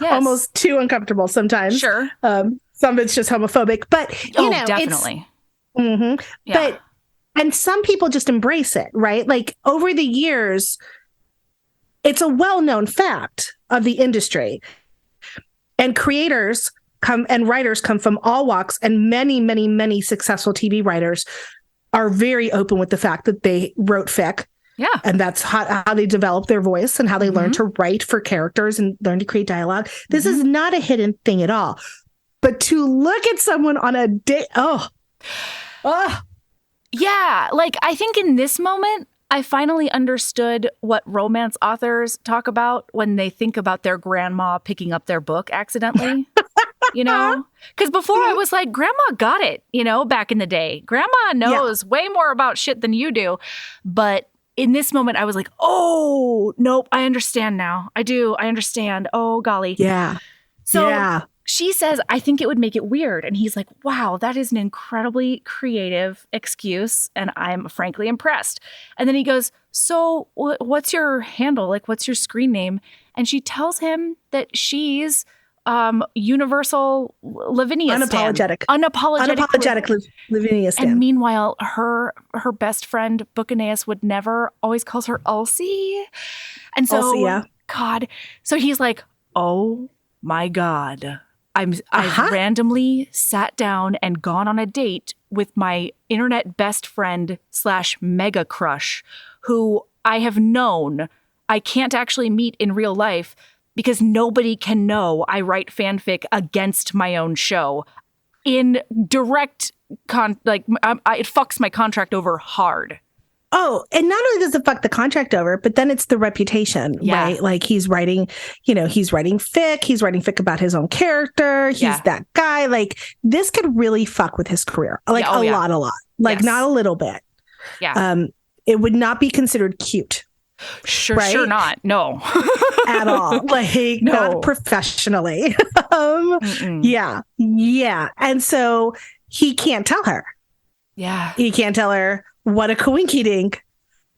Almost too uncomfortable sometimes. Sure. Some of it's just homophobic, but you know, definitely. But and some people just embrace it, right? Like over the years, it's a well-known fact of the industry, and creators come and writers come from all walks, and many, many, many successful TV writers are very open with the fact that they wrote fic. Yeah. And that's how they develop their voice and how they learn to write for characters and learn to create dialogue. This is not a hidden thing at all. But to look at someone on a date, Yeah. Like, I think in this moment, I finally understood what romance authors talk about when they think about their grandma picking up their book accidentally. You know, because before I was like, grandma got it, you know, back in the day. Grandma knows way more about shit than you do. But in this moment, I was like, oh, nope, I understand now. I do. I understand. Oh, golly. Yeah. So she says, I think it would make it weird. And he's like, wow, that is an incredibly creative excuse. And I'm frankly impressed. And then he goes, so what's your handle? Like, what's your screen name? And she tells him that she's universal Lavinia unapologetic Lavinia stan. And meanwhile, her best friend Buccaneus would never, always calls her Ulcie. And so, God, so he's like, oh my God, I've randomly sat down and gone on a date with my internet best friend / mega crush, who I have known I can't actually meet in real life, because nobody can know I write fanfic against my own show. In direct, it fucks my contract over hard. Oh, and not only does it fuck the contract over, but then it's the reputation, right? Like he's writing fic. He's writing fic about his own character. He's that guy. Like this could really fuck with his career. Like a lot. Like not a little bit. Yeah. It would not be considered cute. Sure not. No. At all. Like not professionally. Yeah. And so he can't tell her. Yeah. He can't tell her, what a coinky dink,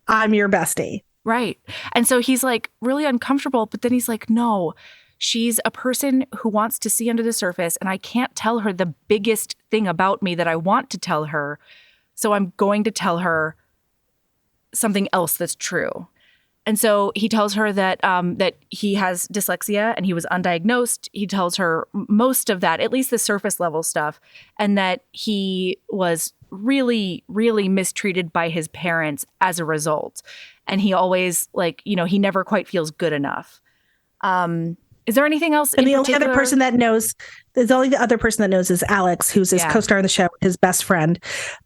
I'm your bestie. Right. And so he's like really uncomfortable, but then he's like, no, she's a person who wants to see under the surface, and I can't tell her the biggest thing about me that I want to tell her. So I'm going to tell her something else that's true. And so he tells her that that he has dyslexia and he was undiagnosed. He tells her most of that, at least the surface level stuff, and that he was really, really mistreated by his parents as a result. And he always, he never quite feels good enough. Is there anything else? And the only other person that knows is Alex, who's his co-star on the show, his best friend.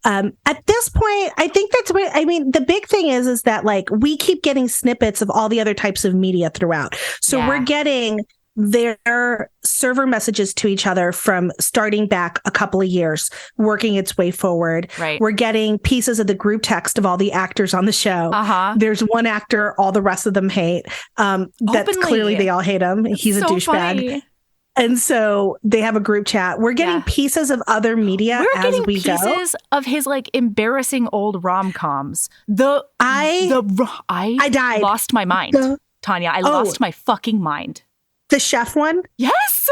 At this point, I think the big thing is that like we keep getting snippets of all the other types of media throughout. So we're getting their server messages to each other from starting back a couple of years, working its way forward. Right. We're getting pieces of the group text of all the actors on the show. There's one actor all the rest of them hate. That's clearly they all hate him. He's so a douchebag. And so they have a group chat. We're getting pieces of other media as we go. We're getting pieces of his like embarrassing old rom-coms. I died. Lost my mind, Tanya. I lost my fucking mind. The chef one? Yes.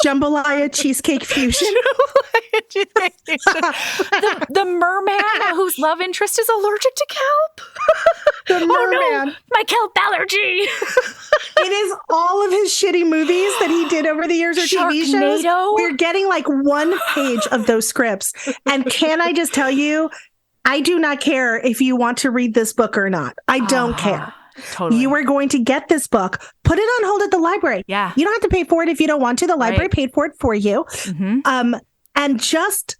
Jambalaya cheesecake fusion. the merman whose love interest is allergic to kelp. The merman. Oh no, my kelp allergy. It is all of his shitty movies that he did over the years or TV shows. We're getting like one page of those scripts. And can I just tell you, I do not care if you want to read this book or not. I don't care. Totally. You are going to get this book, put it on hold at the library. Yeah. You don't have to pay for it if you don't want to. The library paid for it for you. Mm-hmm. And just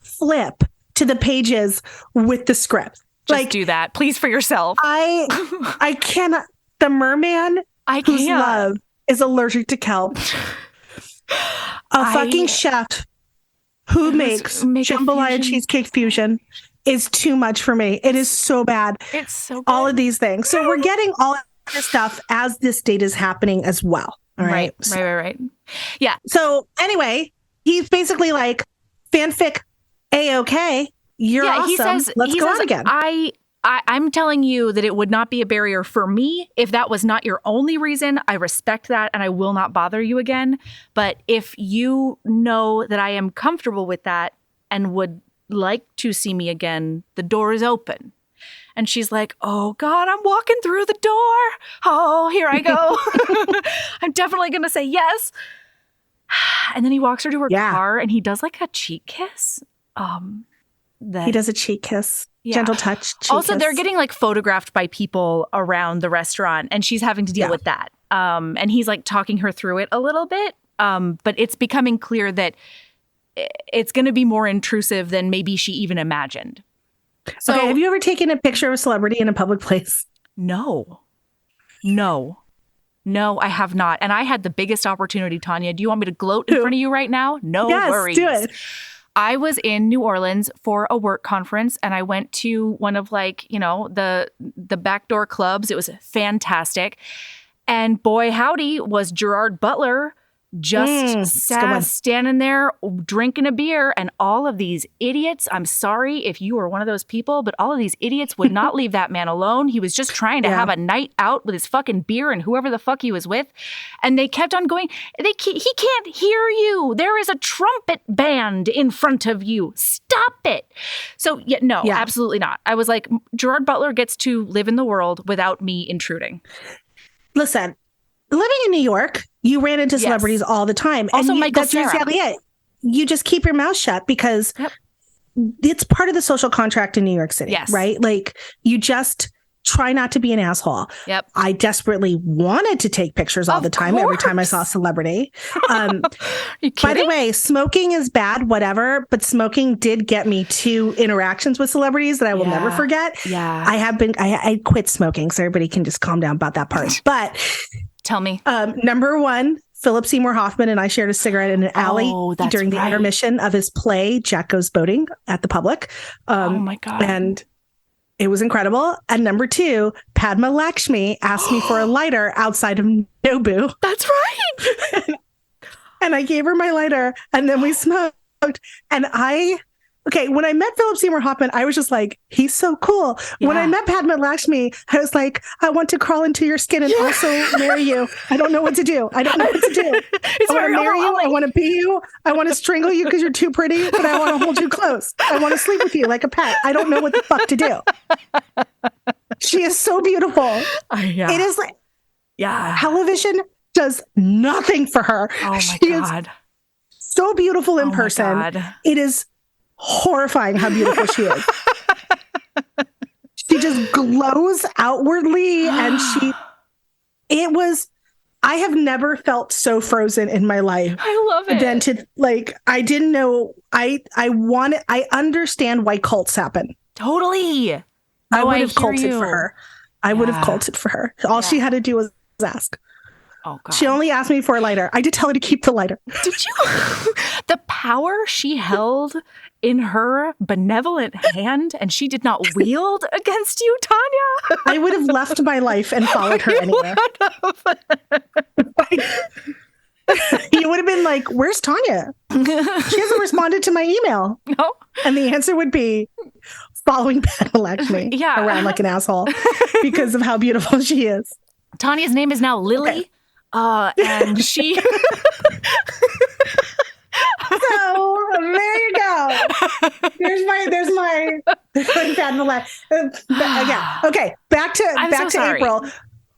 flip to the pages with the script. Just do that, please, for yourself. I cannot. The merman whose love is allergic to kelp. A fucking chef who makes jambalaya cheesecake fusion is too much for me. It is so bad. It's so good. All of these things. So we're getting all of this stuff as this date is happening as well. All right. Right. Yeah. So anyway, he's basically like, fanfic A-okay. You're awesome. He says, Let's go out again. I'm telling you that it would not be a barrier for me if that was not your only reason. I respect that and I will not bother you again. But if you know that I am comfortable with that and would like to see me again, the door is open. And she's like, oh God, I'm walking through the door. Oh, here I go. I'm definitely going to say yes. And then he walks her to her car and he does like a cheek kiss. He does a cheek kiss. Gentle touch. Also, they're getting like photographed by people around the restaurant and she's having to deal with that. And he's like talking her through it a little bit. But it's becoming clear that it's going to be more intrusive than maybe she even imagined. So, okay, have you ever taken a picture of a celebrity in a public place? No, I have not. And I had the biggest opportunity, Tanya. Do you want me to gloat in front of you right now? No worries. Do it. I was in New Orleans for a work conference, and I went to one of the backdoor clubs. It was fantastic. And boy, howdy, was Gerard Butler just standing there drinking a beer, and all of these idiots, I'm sorry if you were one of those people, but all of these idiots would not leave that man alone. He was just trying to have a night out with his fucking beer and whoever the fuck he was with. And they kept on going, he can't hear you. There is a trumpet band in front of you. Stop it. So absolutely not. I was like, Gerard Butler gets to live in the world without me intruding. Listen, living in New York, you ran into celebrities all the time. Also, and Michael that's Cera. exactly it. You just keep your mouth shut because it's part of the social contract in New York City, right? Like, you just try not to be an asshole. Yep. I desperately wanted to take pictures all the time, every time I saw a celebrity. By the way, smoking is bad, whatever, but smoking did get me 2 interactions with celebrities that I will never forget. Yeah. I quit smoking, so everybody can just calm down about that part. But tell me. Number 1, Philip Seymour Hoffman and I shared a cigarette in an alley during the intermission of his play, Jack Goes Boating, at the Public. Oh my God. And it was incredible. And number 2, Padma Lakshmi asked me for a lighter outside of Nobu. That's right. And I gave her my lighter, and then we smoked. And when I met Philip Seymour Hoffman, I was just like, he's so cool. Yeah. When I met Padma Lakshmi, I was like, I want to crawl into your skin and also marry you. I don't know what to do. I want to marry you. I want to be you. I want to strangle you because you're too pretty, but I want to hold you close. I want to sleep with you like a pet. I don't know what the fuck to do. She is so beautiful. It is like, television does nothing for her. Oh my God. Is so beautiful in person. It is horrifying how beautiful she is. She just glows outwardly, and I have never felt so frozen in my life. I love it. Than to, I didn't know, I understand why cults happen. Totally. I would have culted for her. I would have culted for her. All she had to do was ask. Oh, God. She only asked me for a lighter. I did tell her to keep the lighter. Did you? The power she held in her benevolent hand, and she did not wield against you, Tanya? I would have left my life and followed her anywhere. You would have been like, where's Tanya? She hasn't responded to my email. No. And the answer would be following Padma Lakshmi around like an asshole because of how beautiful she is. Tanya's name is now Lily. Okay. And she... So there you go. There's my Padma Lakshmi. Yeah. Okay. Back to April.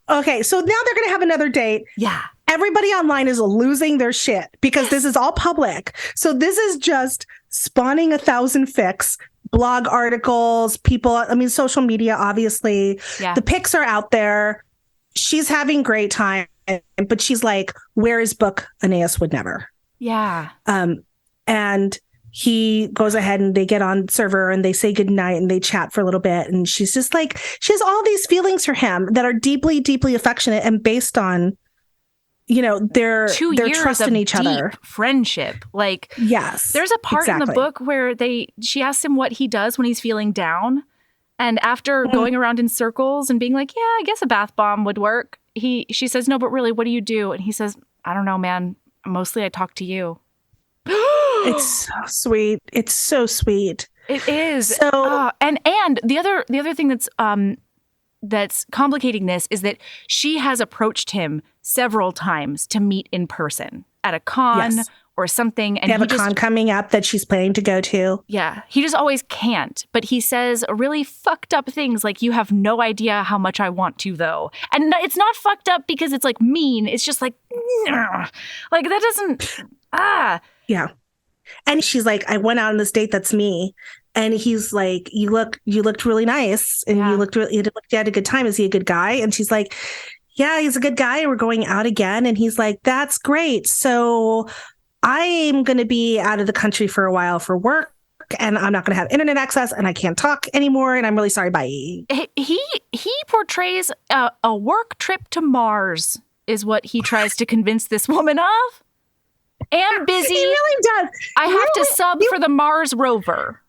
Okay. So now they're going to have another date. Yeah. Everybody online is losing their shit because this is all public. So this is just spawning 1,000 fics, blog articles, social media, obviously. Yeah. The pics are out there. She's having great time, but she's like, where is book? Aeneas would never. Yeah. And he goes ahead and they get on server and they say goodnight and they chat for a little bit. And she's just like, she has all these feelings for him that are deeply, deeply affectionate and based on, their trust in each other. Friendship. Like, yes, there's a part in the book where she asks him what he does when he's feeling down. And after going around in circles and being like, yeah, I guess a bath bomb would work. She says, no, but really, what do you do? And he says, I don't know, man. Mostly I talk to you. It's so sweet. It's so sweet. It is. So, and the other thing that's complicating this is that she has approached him several times to meet in person at a con or something. And they have a con coming up that she's planning to go to. Yeah. He just always can't. But he says really fucked up things like, you have no idea how much I want to, though. And it's not fucked up because it's like mean. It's just like, like that doesn't, Yeah. And she's like, I went out on this date. That's me. And he's like, you looked really nice. And you had a good time. Is he a good guy? And she's like, yeah, he's a good guy. We're going out again. And he's like, that's great. So I'm going to be out of the country for a while for work, and I'm not going to have internet access, and I can't talk anymore, and I'm really sorry. Bye. He portrays a work trip to Mars is what he tries to convince this woman of. Am busy. He really does. I have to sub for the Mars rover.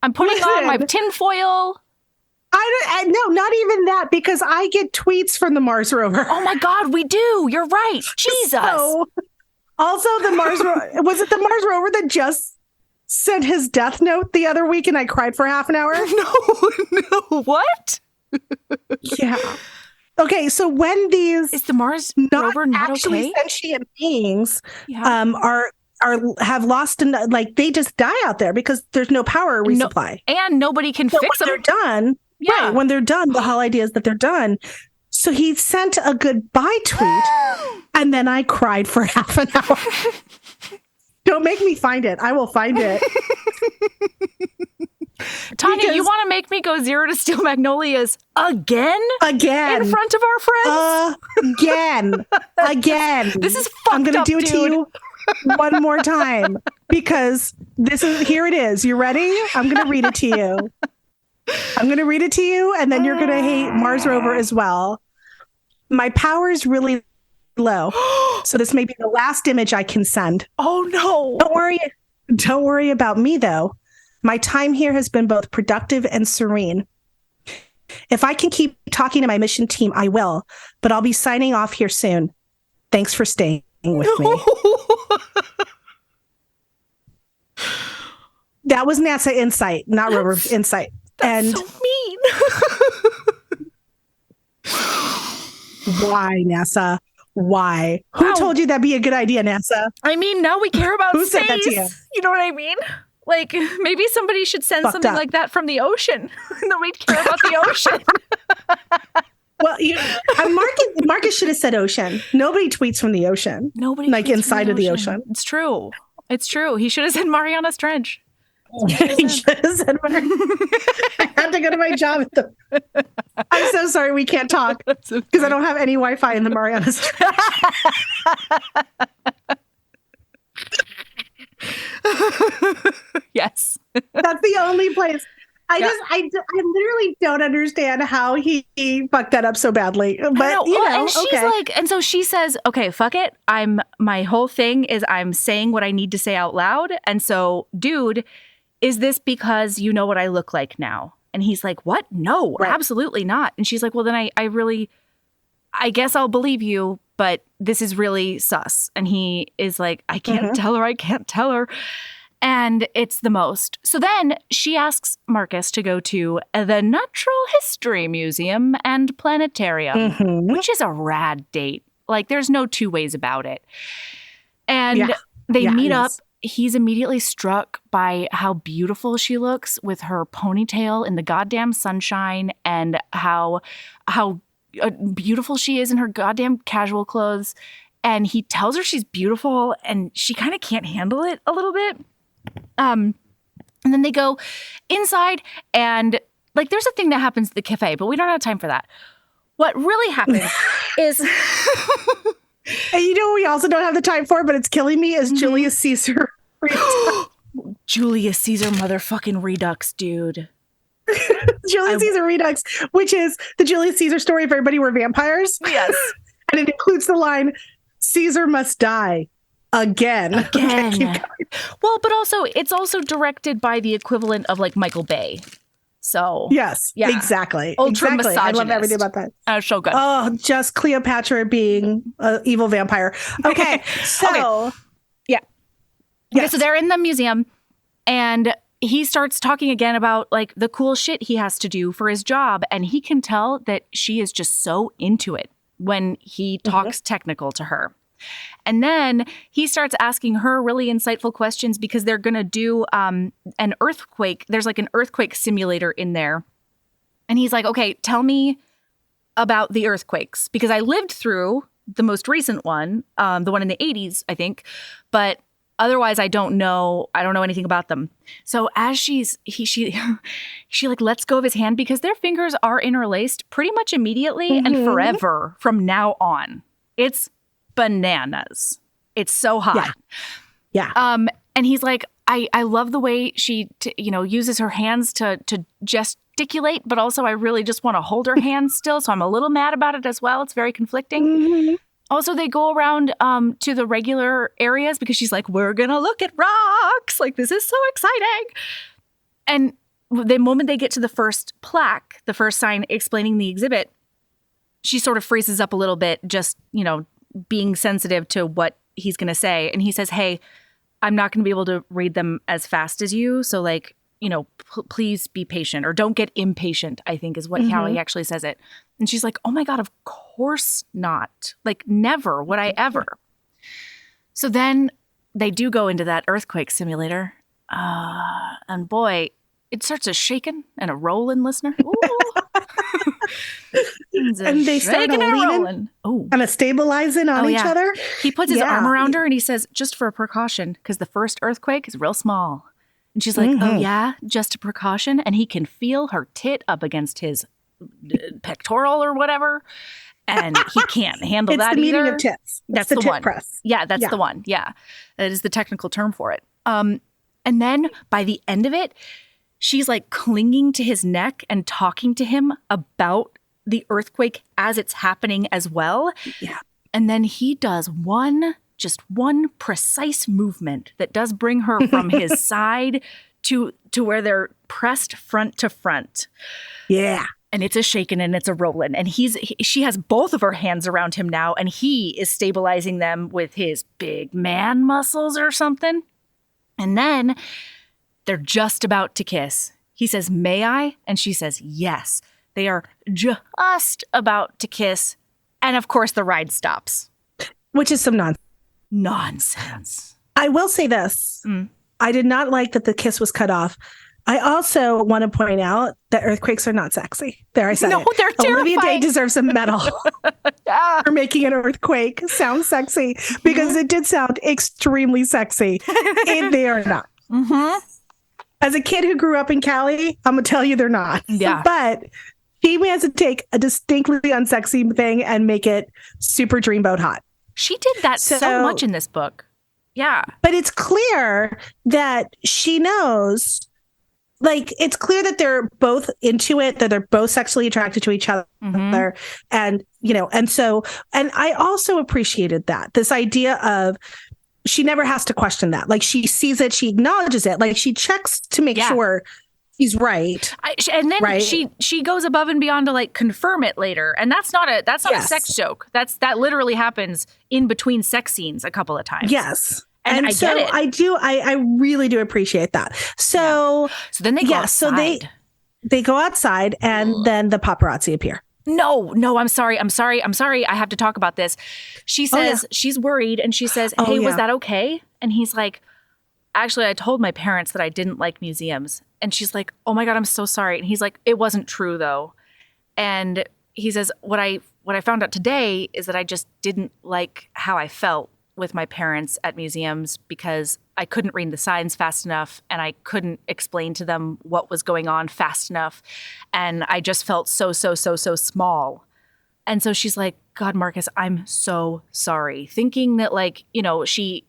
I'm putting on my tinfoil. No, not even that, because I get tweets from the Mars rover. Oh my God, we do. You're right. Jesus. So, also, the Mars was it the Mars rover that just sent his death note the other week and I cried for half an hour? No. What? Yeah. Okay, so when these is the Mars rover not actually okay? Sentient beings have lost like they just die out there because there's no power resupply. And nobody can fix them. They're done. Yeah. Right, when they're done, the whole idea is that they're done. So he sent a goodbye tweet, and then I cried for half an hour. Don't make me find it. I will find it. Tanya, you want to make me go 0 to Steel Magnolias again? Again. In front of our friends? Again. This is fucked up, I'm going to do it dude. to you one more time because here it is. You ready? I'm going to read it to you. And then you're going to hate Mars rover as well. My power is really low. So this may be the last image I can send. Oh no. Don't worry about me though. My time here has been both productive and serene. If I can keep talking to my mission team, I will, but I'll be signing off here soon. Thanks for staying with me. That was NASA Insight, not Rover Insight. That's so mean. Why, NASA? Why? Who told you that'd be a good idea, NASA? I mean, now we care about Who space. said that to you? You know what I mean? Like, maybe somebody should send something like that from the ocean. Then we'd care about the ocean. Well, Marcus should have said ocean. Nobody tweets from the ocean. Nobody like inside of the ocean. It's true. He should have said Mariana's Trench. He should have said I had to go to my job. I'm so sorry we can't talk because I don't have any Wi-Fi in the Mariana's Trench. Yes. That's the only place. I literally don't understand how he fucked that up so badly. But and she's like, and so she says, okay, fuck it. My whole thing is I'm saying what I need to say out loud. And so, dude, is this because you know what I look like now? And he's like, what? No, absolutely not. And she's like, well, then I guess I'll believe you, but this is really sus. And he is like, I can't tell her. And it's the most. So then she asks Marcus to go to the Natural History Museum and Planetarium, which is a rad date. Like, there's no two ways about it. And they meet up. He's immediately struck by how beautiful she looks with her ponytail in the goddamn sunshine and how beautiful she is in her goddamn casual clothes. And he tells her she's beautiful and she kind of can't handle it a little bit. And then they go inside and like there's a thing that happens at the cafe, but we don't have time for that. What really happens is and you know what we also don't have the time for, but it's killing me, is Julius Caesar Redux. Julius Caesar motherfucking Redux, dude. Julius Caesar Redux, which is the Julius Caesar story if everybody were vampires. Yes. And it includes the line, Caesar must die. Again. Well, but also it's also directed by the equivalent of like Michael Bay. So yes, exactly. Ultra misogynist. I love everything about that. So good. Oh, just Cleopatra being an evil vampire. Okay, so Okay, so they're in the museum and he starts talking again about like the cool shit he has to do for his job. And he can tell that she is just so into it when he talks technical to her. And then he starts asking her really insightful questions because they're going to do an earthquake. There's like an earthquake simulator in there. And he's like, okay, tell me about the earthquakes because I lived through the most recent one, the one in the 80s, I think. But otherwise, I don't know anything about them. So as she like lets go of his hand because their fingers are interlaced pretty much immediately and forever from now on. It's bananas. It's so hot. Yeah. And he's like, I love the way she, uses her hands to gesticulate, but also I really just want to hold her hands still. So I'm a little mad about it as well. It's very conflicting. Mm-hmm. Also, they go around to the regular areas because she's like, we're going to look at rocks. Like, this is so exciting. And the moment they get to the first plaque, the first sign explaining the exhibit, she sort of freezes up a little bit, just, being sensitive to what he's going to say. And he says, hey, I'm not going to be able to read them as fast as you. So like, please be patient, or don't get impatient, I think is how he actually says it. And she's like, oh my God, of course not. Like, never would I ever. So then they do go into that earthquake simulator. And boy, it starts a shaking and a rolling, listener. And they start a leaning and a stabilizing on each other. He puts his arm around her and he says, just for a precaution, because the first earthquake is real small. And she's like, oh yeah, just a precaution. And he can feel her tit up against his pectoral or whatever. And he can't handle that either. It's the meeting of tits. That's the tit press. Yeah, that's the one. Yeah, that is the technical term for it. And then by the end of it, she's like clinging to his neck and talking to him about the earthquake as it's happening as well. Yeah. And then he does just one precise movement that does bring her from his side to where they're pressed front to front. Yeah. And it's a shaking and it's a rolling. And she has both of her hands around him now, and he is stabilizing them with his big man muscles or something. And then they're just about to kiss. He says, may I? And she says, yes. They are just about to kiss. And of course, the ride stops. Which is some nonsense. I will say this. I did not like that the kiss was cut off. I also want to point out that earthquakes are not sexy. There, I said it. No, they're terrifying. Olivia Dade deserves a medal for making an earthquake sound sexy, because it did sound extremely sexy. They are not. Mm-hmm. As a kid who grew up in Cali, I'm going to tell you they're not. Yeah. But he has to take a distinctly unsexy thing and make it super dreamboat hot. She did that so much in this book. Yeah. But it's clear that she knows, like, it's clear that they're both into it, that they're both sexually attracted to each other. Mm-hmm. And, and I also appreciated that. This idea of, she never has to question that. Like, she sees it, she acknowledges it. Like, she checks to make sure he's right. And then she goes above and beyond to like confirm it later. And that's not a sex joke. That literally happens in between sex scenes a couple of times. Yes. And I get it. I really do appreciate that. So then they go outside. So they go outside, and then the paparazzi appear. No, I'm sorry. I have to talk about this. She says she's worried, and she says, hey, was that okay? And he's like, actually, I told my parents that I didn't like museums. And she's like, oh my God, I'm so sorry. And he's like, it wasn't true though. And he says, what I found out today is that I just didn't like how I felt with my parents at museums, because I couldn't read the signs fast enough, and I couldn't explain to them what was going on fast enough. And I just felt so small. And so she's like, God, Marcus, I'm so sorry. Thinking that she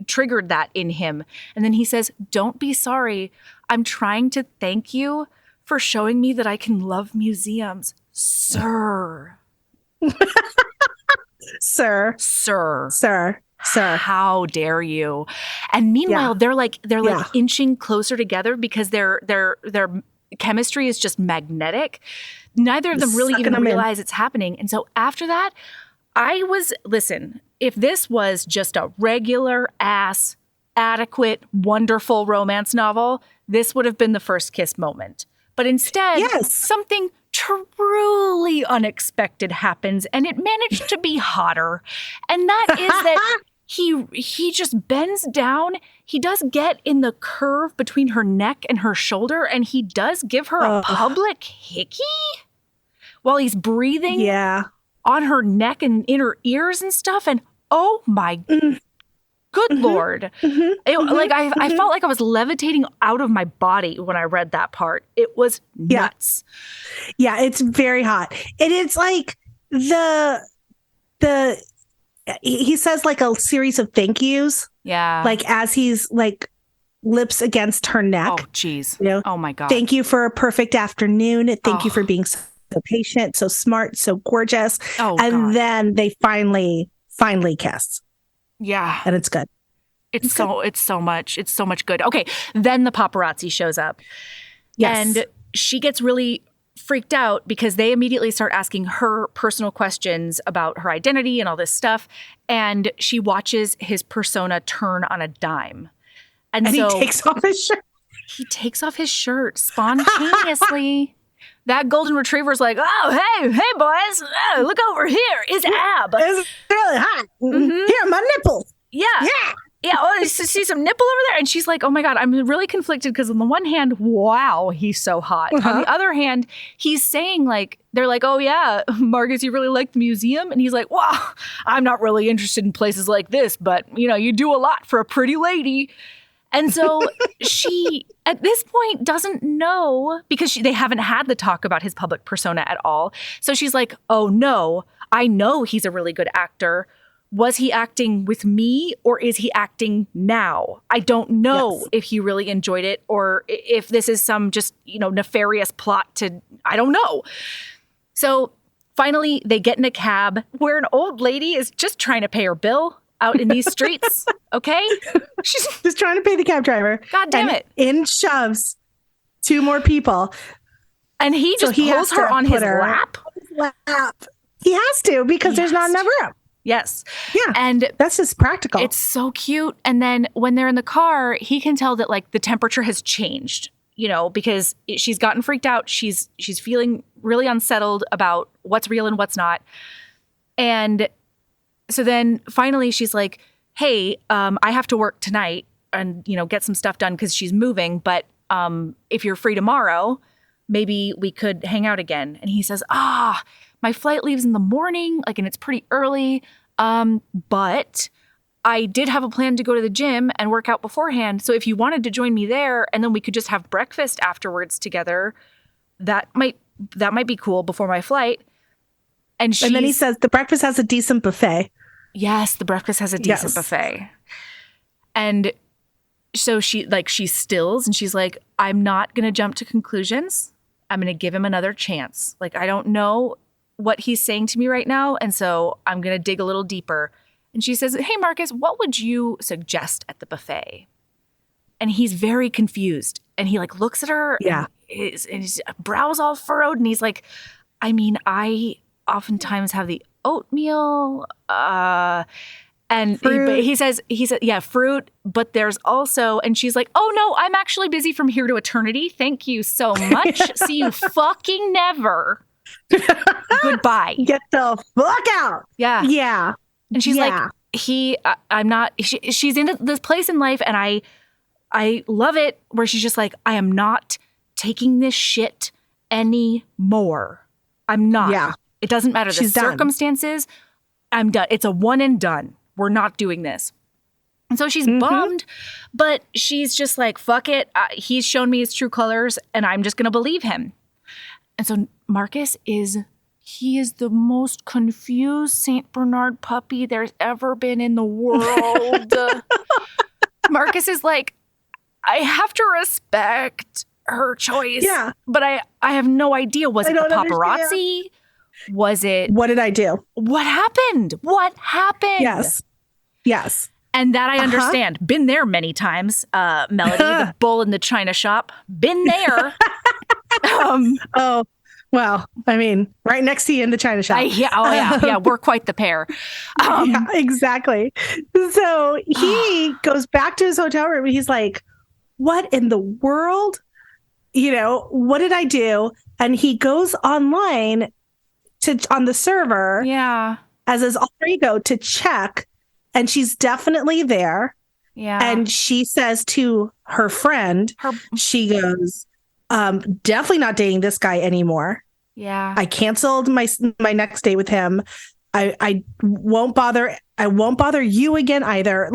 triggered that in him. And then he says, don't be sorry. I'm trying to thank you for showing me that I can love museums. Sir. Sir. How dare you? And meanwhile, they're like inching closer together because their chemistry is just magnetic. Neither of them really even realize it's happening. And so after that, listen, if this was just a regular ass, adequate, wonderful romance novel, this would have been the first kiss moment. But instead, something truly unexpected happens, and it managed to be hotter. And that is that he just bends down. He does get in the curve between her neck and her shoulder, and he does give her a public hickey while he's breathing on her neck and in her ears and stuff. And oh my good Lord. I felt like I was levitating out of my body when I read that part. It was nuts. Yeah, it's very hot. And it's like he says like a series of thank yous. Yeah. Like as he's like lips against her neck. Oh, geez. You know, oh my God. Thank you for a perfect afternoon. Thank you for being so patient, so smart, so gorgeous. And then they finally kiss. Yeah. And it's good. It's so much good. Okay. Then the paparazzi shows up. Yes. And she gets really freaked out because they immediately start asking her personal questions about her identity and all this stuff. And she watches his persona turn on a dime. And so he takes off his shirt. He takes off his shirt spontaneously. That golden retriever's like, oh, hey, boys, look over here. His ab. It's really hot. Mm-hmm. Here, my nipples. Yeah. Yeah, oh, you see some nipple over there? And she's like, oh my God, I'm really conflicted because on the one hand, wow, he's so hot. Uh-huh. On the other hand, he's saying like, they're like, oh yeah, Marcus, you really like the museum? And he's like, wow, I'm not really interested in places like this, but you do a lot for a pretty lady. And so she, at this point, doesn't know because they haven't had the talk about his public persona at all. So she's like, oh no, I know he's a really good actor. Was he acting with me or is he acting now? I don't know if he really enjoyed it or if this is some just, nefarious plot to, I don't know. So finally, they get in a cab where an old lady is just trying to pay her bill out in these streets. Okay? She's just trying to pay the cab driver. God damn it. In shoves 2 more people. And he just pulls her on his lap. He has to because there's not enough room. Yes. Yeah. And that's just practical. It's so cute. And then when they're in the car, he can tell that like the temperature has changed, because she's gotten freaked out. She's feeling really unsettled about what's real and what's not. And so then finally she's like, hey, I have to work tonight and, get some stuff done because she's moving. But if you're free tomorrow, maybe we could hang out again. And he says, my flight leaves in the morning, and it's pretty early. But I did have a plan to go to the gym and work out beforehand. So if you wanted to join me there and then we could just have breakfast afterwards together, that might be cool before my flight. And then he says the breakfast has a decent buffet. Yes, the breakfast has a decent buffet. And so she stills and she's like, I'm not going to jump to conclusions. I'm going to give him another chance. I don't know what he's saying to me right now. And so I'm going to dig a little deeper. And she says, hey, Marcus, what would you suggest at the buffet? And he's very confused. And he looks at her and his brows all furrowed. And he's like, I mean, I oftentimes have the oatmeal and he says, yeah, fruit, but there's also, and she's like, oh no, I'm actually busy from here to eternity. Thank you so much. See you fucking never. Goodbye. Get the fuck out. Yeah. Yeah. And she's like, I'm not, she's in this place in life and I love it where she's just like, I am not taking this shit anymore. I'm not. Yeah. It doesn't matter the circumstances. I'm done. It's a one and done. We're not doing this. And so she's bummed, but she's just like, fuck it. He's shown me his true colors and I'm just going to believe him. And so Marcus is the most confused St. Bernard puppy there's ever been in the world. Marcus is like, I have to respect her choice. Yeah. But I have no idea. Was it the paparazzi? Understand. Was it? What did I do? What happened? Yes. And that I understand. Been there many times. Melody, the bull in the china shop. Been there. Oh, well, I mean, right next to you in the china shop. Yeah, we're quite the pair. Yeah, exactly. So he goes back to his hotel room and he's like, what in the world? What did I do? And he goes online on the server as his alter ego to check. And she's definitely there. Yeah. And she says to her friend, she goes, definitely not dating this guy anymore. Yeah. I canceled my next date with him. I won't bother you again either.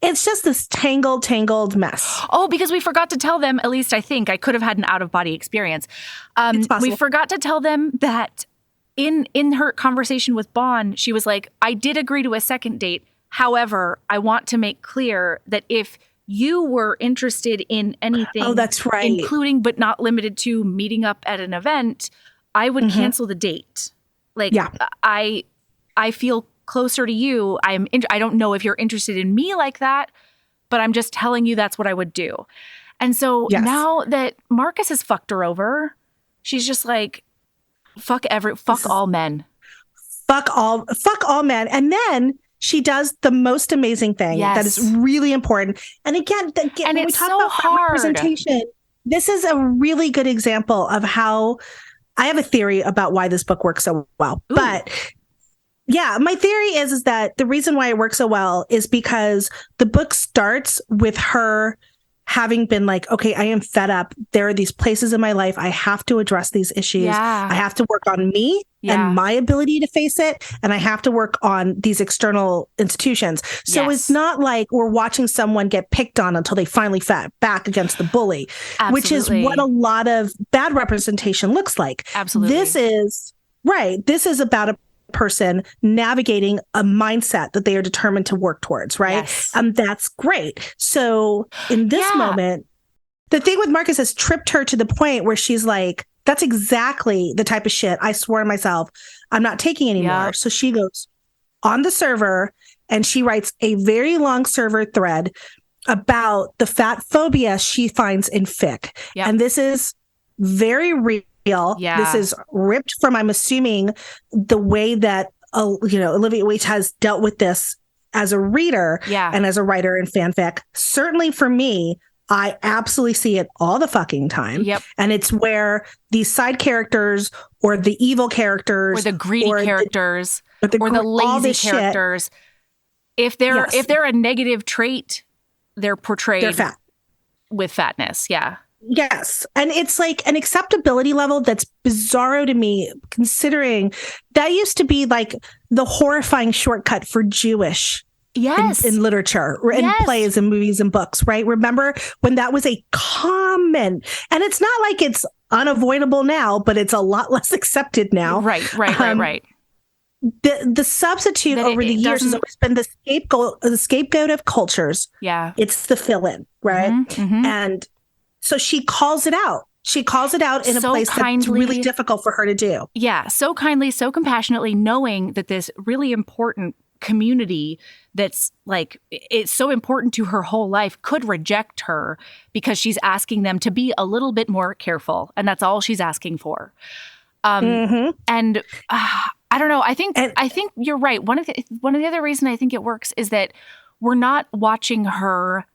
It's just this tangled mess. Oh, because we forgot to tell them, at least I think I could have had an out-of-body experience. We forgot to tell them that in her conversation with Bon, she was like, I did agree to a second date. However, I want to make clear that if you were interested in anything, that's right, including but not limited to meeting up at an event, I would cancel the date. Like, I feel closer to you. I don't know if you're interested in me like that, but I'm just telling you that's what I would do. And so now that Marcus has fucked her over, she's just like, fuck all men. Fuck all men. And then she does the most amazing thing that is really important. And again, and when we talk about representation, this is a really good example of how I have a theory about why this book works so well. Ooh. But yeah, my theory is that the reason why it works so well is because the book starts with her having been like, okay, I am fed up. There are these places in my life. I have to address these issues. Yeah. I have to work on me and my ability to face it. And I have to work on these external institutions. So it's not like we're watching someone get picked on until they finally fight back against the bully, which is what a lot of bad representation looks like. Absolutely. This is about a person navigating a mindset that they are determined to work towards, right? Yes. That's great. So in this moment, the thing with Marcus has tripped her to the point where she's like, that's exactly the type of shit I swore to myself I'm not taking anymore. Yep. So she goes on the server and she writes a very long server thread about the fat phobia she finds in fic. Yep. And this is very real. Yeah. This is ripped from, I'm assuming, the way that Olivia Waite has dealt with this as a reader and as a writer in fanfic. Certainly for me, I absolutely see it all the fucking time. Yep. And it's where these side characters or the evil characters or the greedy characters or the lazy characters, if they're a negative trait, they're portrayed fat. With fatness. Yeah. Yes. And it's like an acceptability level that's bizarro to me, considering that used to be like the horrifying shortcut for Jewish in literature, in plays and movies and books, right? Remember when that was a common, and it's not like it's unavoidable now, but it's a lot less accepted now. Right. The substitute over the years has always been the scapegoat of cultures. Yeah. It's the fill-in, right? Mm-hmm. And so she calls it out. She calls it out in a place that's really difficult for her to do. Yeah, so kindly, so compassionately, knowing that this really important community that's like, it's so important to her whole life could reject her because she's asking them to be a little bit more careful. And that's all she's asking for. And I don't know. I think you're right. One of the other reasons I think it works is that we're not watching her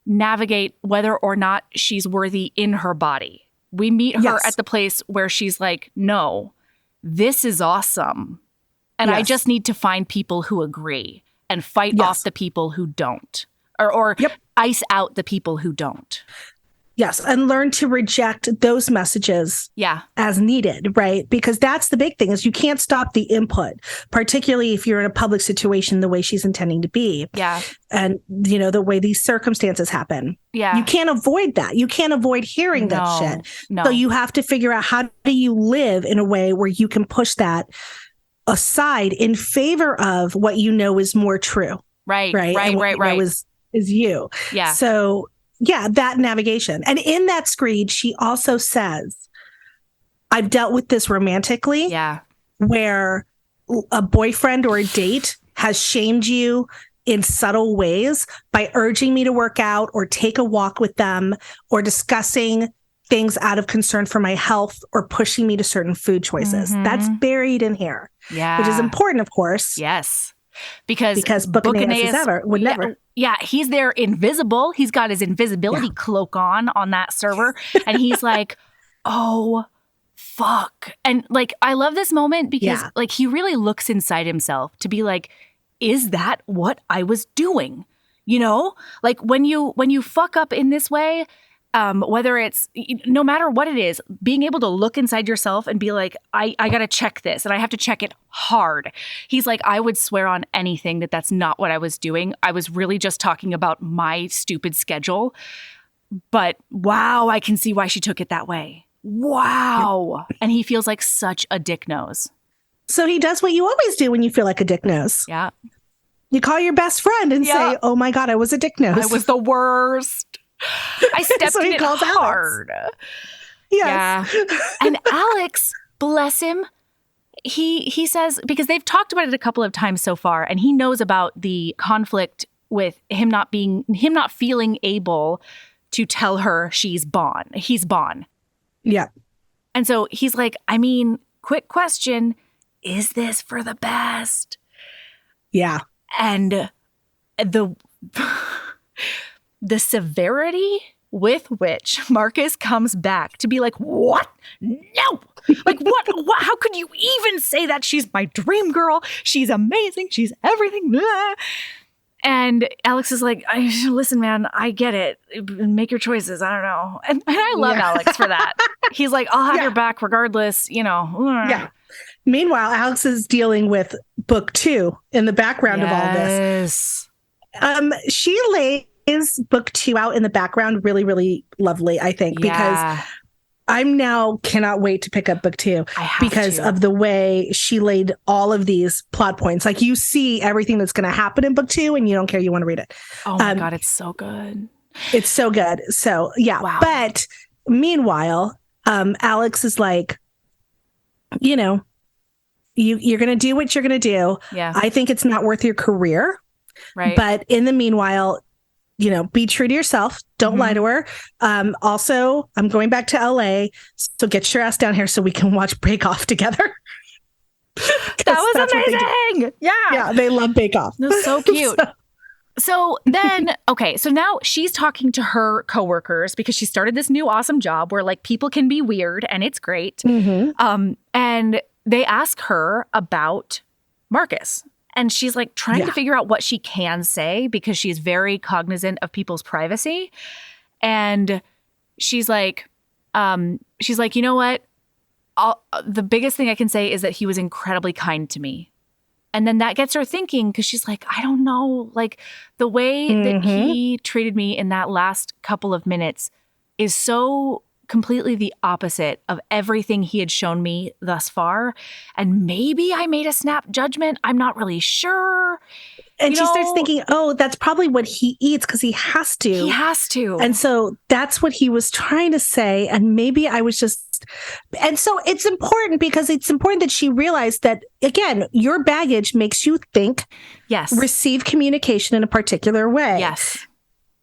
navigate whether or not she's worthy in her body. We meet her at the place where she's like, no, this is awesome. And I just need to find people who agree and fight off the people who don't, or ice out the people who don't. Yes. And learn to reject those messages as needed, right? Because that's the big thing, is you can't stop the input, particularly if you're in a public situation the way she's intending to be. Yeah. And, the way these circumstances happen. Yeah. You can't avoid that. You can't avoid hearing that shit. No. So you have to figure out, how do you live in a way where you can push that aside in favor of what you know is more true. Right. And what you know is you. Yeah. So that navigation. And in that screed, she also says, I've dealt with this romantically. Yeah. Where a boyfriend or a date has shamed you in subtle ways by urging me to work out or take a walk with them or discussing things out of concern for my health or pushing me to certain food choices. Mm-hmm. That's buried in here. Yeah. Which is important, of course. Yes. Because Buccaneers would never. Yeah, he's there invisible. He's got his invisibility cloak on that server. And he's like, oh, fuck. And like, I love this moment because like he really looks inside himself to be like, is that what I was doing? Like when you fuck up in this way, whether it's, no matter what it is, being able to look inside yourself and be like, I got to check this and I have to check it hard. He's like, I would swear on anything that that's not what I was doing. I was really just talking about my stupid schedule. But wow, I can see why she took it that way. Wow. And he feels like such a dick nose. So he does what you always do when you feel like a dick nose. Yeah. You call your best friend and say, oh my God, I was a dick nose. I was the worst. I stepped in it hard. Yes. Yeah. And Alex, bless him, he says, because they've talked about it a couple of times so far, and he knows about the conflict with him not feeling able to tell her he's Bon. Yeah. And so he's like, I mean, quick question, is this for the best? Yeah. And the severity with which Marcus comes back to be like, what? No! Like, what? How could you even say that? She's my dream girl. She's amazing. She's everything. Blah. And Alex is like, listen, man, I get it. Make your choices. I don't know. And I love Alex for that. He's like, I'll have your back regardless, Yeah. Meanwhile, Alex is dealing with book 2 in the background of all this. She lays book 2 out in the background really, really lovely, I think, because I'm now cannot wait to pick up book 2 because of the way she laid all of these plot points. Like, you see everything that's going to happen in book 2 and you don't care. You want to read it. Oh my God, it's so good. It's so good. So yeah. Wow. But meanwhile, Alex is like, you're going to do what you're going to do. Yeah. I think it's not worth your career. Right. But in the meanwhile, be true to yourself. Don't lie to her. Also, I'm going back to LA. So get your ass down here so we can watch Bake Off together. That was amazing. Yeah. They love Bake Off. It was so cute. So then, okay, so now she's talking to her coworkers because she started this new awesome job where like people can be weird and it's great. And they ask her about Marcus. And she's like trying to figure out what she can say because she's very cognizant of people's privacy. And she's like, you know what? The biggest thing I can say is that he was incredibly kind to me. And then that gets her thinking because she's like, I don't know, like the way that he treated me in that last couple of minutes is so completely the opposite of everything he had shown me thus far. And maybe I made a snap judgment. I'm not really sure. And she starts thinking, that's probably what he eats because he has to. He has to. And so that's what he was trying to say. And maybe I was just... And so it's important because it's important that she realized that, again, your baggage makes you think, receive communication in a particular way. Yes.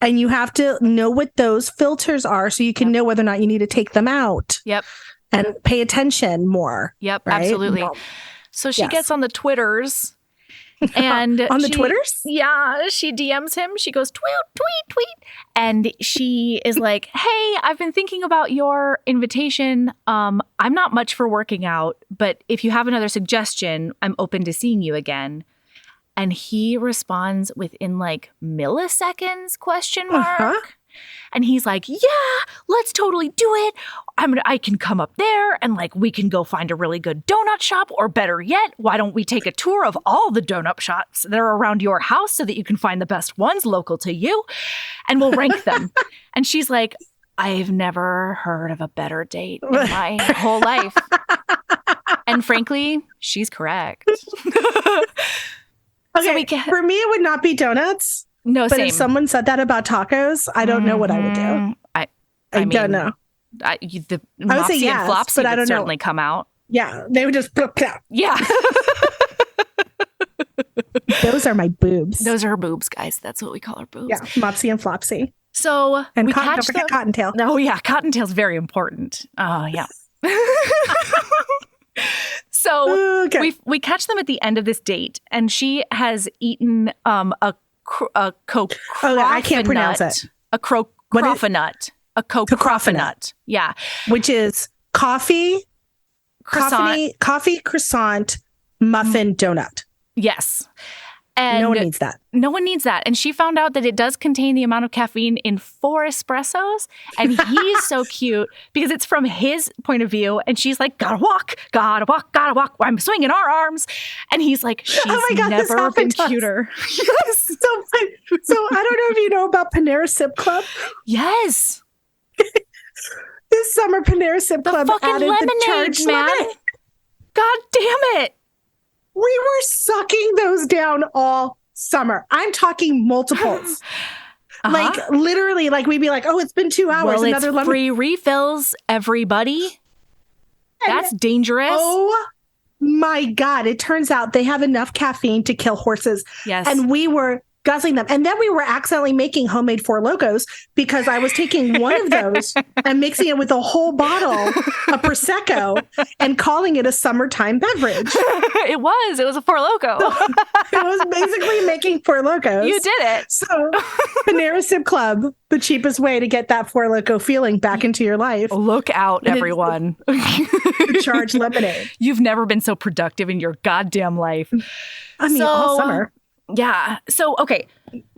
And you have to know what those filters are so you can know whether or not you need to take them out. Yep. And pay attention more. Yep, right? Absolutely. Well, so she gets on the Twitters. And on the Twitters? Yeah, she DMs him. She goes, tweet, tweet, tweet. And she is like, hey, I've been thinking about your invitation. I'm not much for working out, but if you have another suggestion, I'm open to seeing you again. And he responds within like milliseconds, ? And he's like, yeah, let's totally do it. I can come up there and like we can go find a really good donut shop, or better yet, why don't we take a tour of all the donut shops that are around your house so that you can find the best ones local to you and we'll rank them. And she's like, I've never heard of a better date in my whole life. And frankly, she's correct. Okay, so for me, it would not be donuts. No, but same. If someone said that about tacos, I don't know what I would do. I mean, don't know. The Mopsy and Flopsy would certainly come out. Yeah, they would just plop. Yeah. Those are my boobs. Those are her boobs, guys. That's what we call our boobs. Yeah, Mopsy and Flopsy. So and don't forget Cottontail. Oh yeah, Cottontail's very important. Oh yeah. So we catch them at the end of this date, and she has eaten a I can't pronounce it. A croffinut. A croffinut. Yeah. Which is coffee, croissant, muffin, donut. Yes. And no one needs that. No one needs that. And she found out that it does contain the amount of caffeine in 4 espressos. And he's so cute because it's from his point of view. And she's like, gotta walk. I'm swinging our arms. And he's like, she's never been cuter. Yes. So I don't know if you know about Panera Sip Club. Yes. This summer, Panera Sip Club fucking added lemonade, the charged man. lemonade. God damn it. We were sucking those down all summer. I'm talking multiples. Like literally, like we'd be like, "Oh, it's been 2 hours." Well, another it's free refills, everybody. That's dangerous. Oh my God! It turns out they have enough caffeine to kill horses. Yes, and we were guzzling them, and then we were accidentally making homemade Four Locos because I was taking one of those and mixing it with a whole bottle of Prosecco and calling it a summertime beverage. It was a Four Loko. So it was basically making Four Locos. You did it. So Panera Sip Club, the cheapest way to get that Four Loko feeling back into your life. Look out, everyone. Charge lemonade. You've never been so productive in your goddamn life. I mean, all summer. Yeah. So, okay.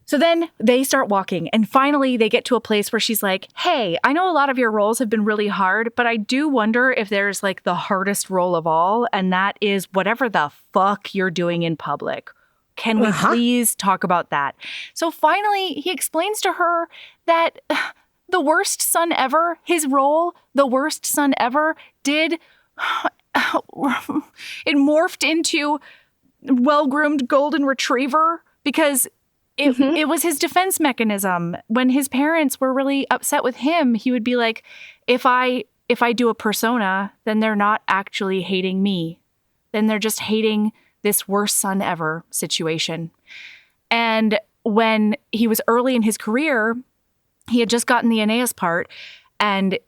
So then they start walking and finally they get to a place where she's like, "Hey, I know a lot of your roles have been really hard, but I do wonder if there's like the hardest role of all. And that is whatever the fuck you're doing in public. Can we please talk about that?" So finally he explains to her that the worst son ever, his role, the worst son ever it morphed into well-groomed golden retriever because it was his defense mechanism. When his parents were really upset with him, he would be like, if I do a persona, then they're not actually hating me. Then they're just hating this worst son ever situation. And when he was early in his career, he had just gotten the Aeneas part, and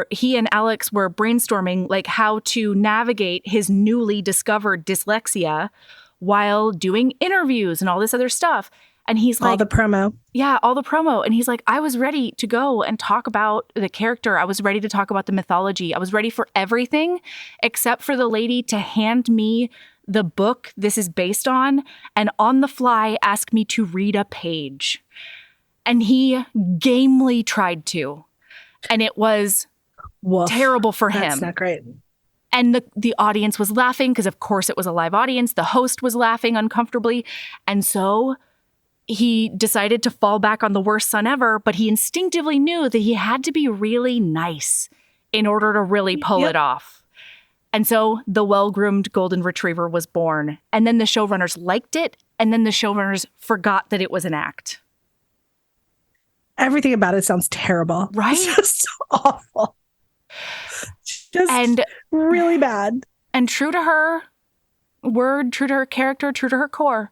he and Alex were brainstorming like how to navigate his newly discovered dyslexia while doing interviews and all this other stuff. And he's like, all the promo. Yeah, all the promo. And he's like, I was ready to go and talk about the character. I was ready to talk about the mythology. I was ready for everything except for the lady to hand me the book this is based on and on the fly ask me to read a page. And he gamely tried to. And it was terrible for him. That's not great. And the audience was laughing because, of course, it was a live audience. The host was laughing uncomfortably. And so he decided to fall back on the worst son ever. But he instinctively knew that he had to be really nice in order to really pull it off. And so the well-groomed golden retriever was born. And then the showrunners liked it. And then the showrunners forgot that it was an act. Everything about it sounds terrible. Right? It's just awful. Just really bad. And true to her word, true to her character, true to her core,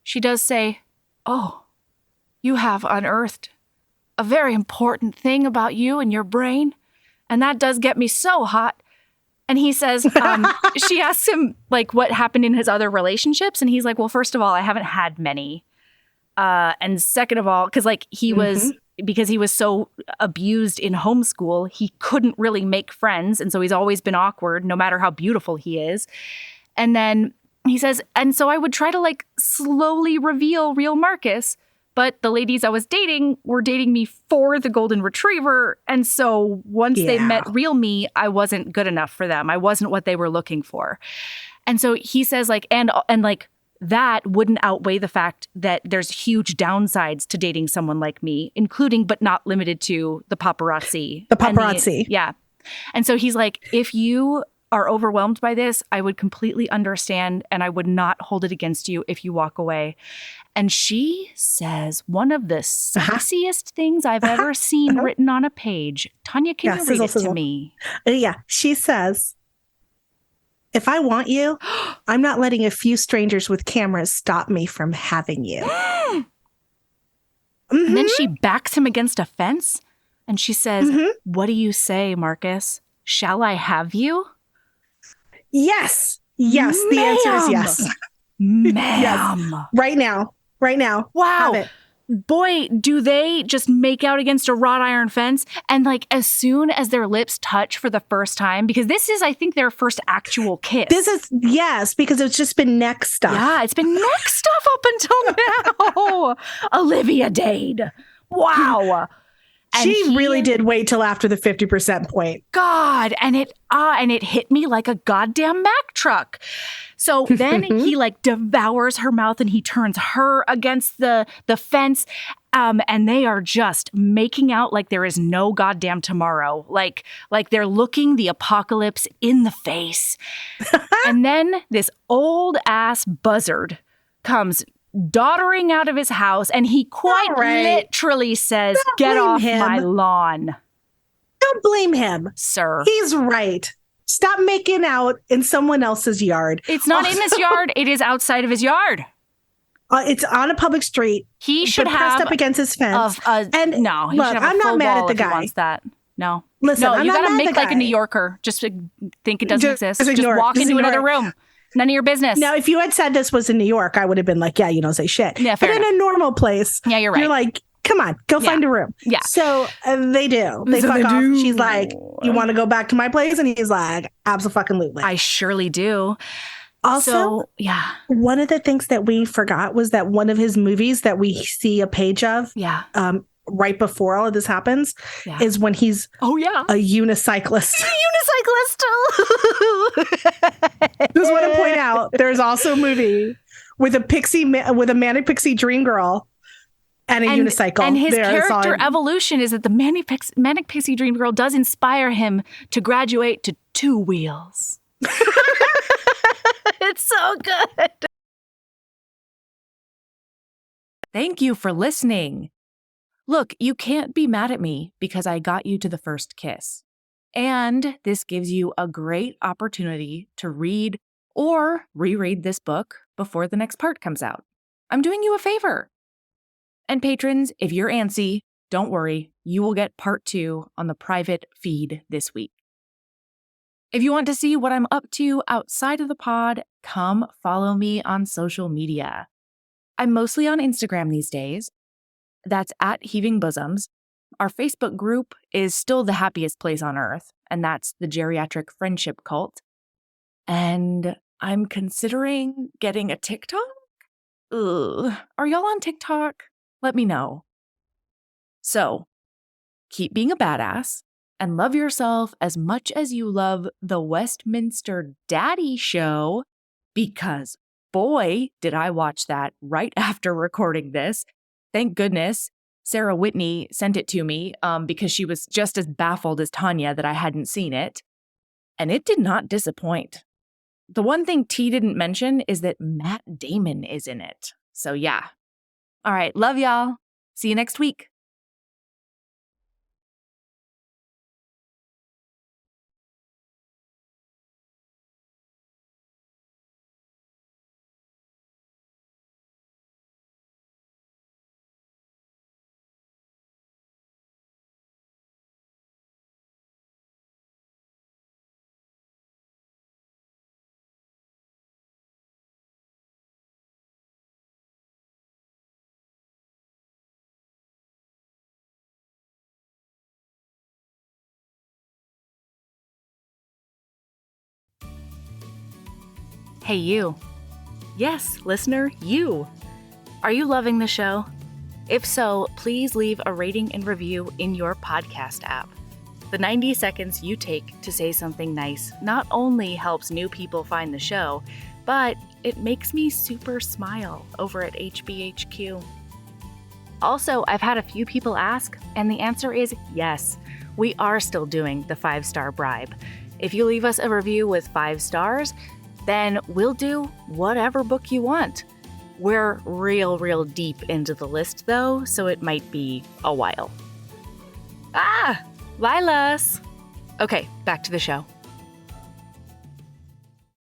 she does say, "Oh, you have unearthed a very important thing about you and your brain. And that does get me so hot." And he says, she asks him like what happened in his other relationships. And he's like, "Well, first of all, I haven't had many. And second of all, because like because he was so abused in homeschool, he couldn't really make friends. And so he's always been awkward, no matter how beautiful he is." And then he says, "And so I would try to like slowly reveal real Marcus. But the ladies I was dating were dating me for the golden retriever. And so once they met real me, I wasn't good enough for them. I wasn't what they were looking for." And so he says like, and like, that wouldn't outweigh the fact that there's huge downsides to dating someone like me, including but not limited to the paparazzi. The paparazzi. Yeah. And so he's like, if you are overwhelmed by this, I would completely understand and I would not hold it against you if you walk away. And she says one of the sexiest things I've ever seen written on a page. Tanya, can you read it to me? Yeah. She says, "If I want you, I'm not letting a few strangers with cameras stop me from having you." And then she backs him against a fence and she says, "What do you say, Marcus? Shall I have you?" Yes. Yes. The answer is yes. Ma'am. Yes. Right now. Right now. Wow. Have it. Boy, do they just make out against a wrought iron fence. And like as soon as their lips touch for the first time, because this is, I think, their first actual kiss. This is, yes, because it's just been neck stuff. Yeah, it's been neck stuff up until now. Olivia Dade. Wow. She really did wait till after the 50% point. God, and it hit me like a goddamn Mack truck. So then he like devours her mouth and he turns her against the fence. And they are just making out like there is no goddamn tomorrow. Like they're looking the apocalypse in the face. And then this old ass buzzard comes doddering out of his house, and he quite literally says, "Get off my lawn." Don't blame him, sir. He's right. Stop making out in someone else's yard. It's not in his yard. It is outside of his yard. It's on a public street. He should have pressed up against his fence. And no, he look, should have a I'm full not mad wall at the if he guy. wants that. No, listen, no, I'm you not gotta mad at make the like a guy. New Yorker. Just think it doesn't exist. Just ignore it. walk Just into ignore another it. room. None of your business. Now, if you had said this was in New York, I would have been like, yeah, you don't say shit. Yeah, but fair in a normal place, yeah, you're right. You're like, come on, go find a room. Yeah. So they do. They fuck off. She's like, you want to go back to my place? And he's like, absolutely. I surely do. Also, one of the things that we forgot was that one of his movies that we see a page of right before all of this happens is when he's a unicyclist. Just want to point out, there's also a movie with a manic pixie dream girl and a unicycle. And his character evolution is that the manic pixie dream girl does inspire him to graduate to 2 wheels. It's so good. Thank you for listening. Look, you can't be mad at me because I got you to the first kiss. And this gives you a great opportunity to read or reread this book before the next part comes out. I'm doing you a favor. And patrons, if you're antsy, don't worry, you will get part 2 on the private feed this week. If you want to see what I'm up to outside of the pod, come follow me on social media. I'm mostly on Instagram these days. That's at Heaving Bosoms. Our Facebook group is still the happiest place on earth, and that's the Geriatric Friendship Cult. And I'm considering getting a TikTok? Ugh. Are y'all on TikTok? Let me know. So, keep being a badass and love yourself as much as you love the Westminster Dade show, because boy, did I watch that right after recording this. Thank goodness Sarah Whitney sent it to me because she was just as baffled as Tanya that I hadn't seen it. And it did not disappoint. The one thing T didn't mention is that Matt Damon is in it. So yeah. All right, love y'all. See you next week. Hey, you. Yes, listener, you. Are you loving the show? If so, please leave a rating and review in your podcast app. The 90 seconds you take to say something nice not only helps new people find the show, but it makes me super smile over at HBHQ. Also, I've had a few people ask, and the answer is yes. We are still doing the 5-star bribe. If you leave us a review with 5 stars, then we'll do whatever book you want. We're real deep into the list though, so it might be a while. Lilas! Okay, back to the show.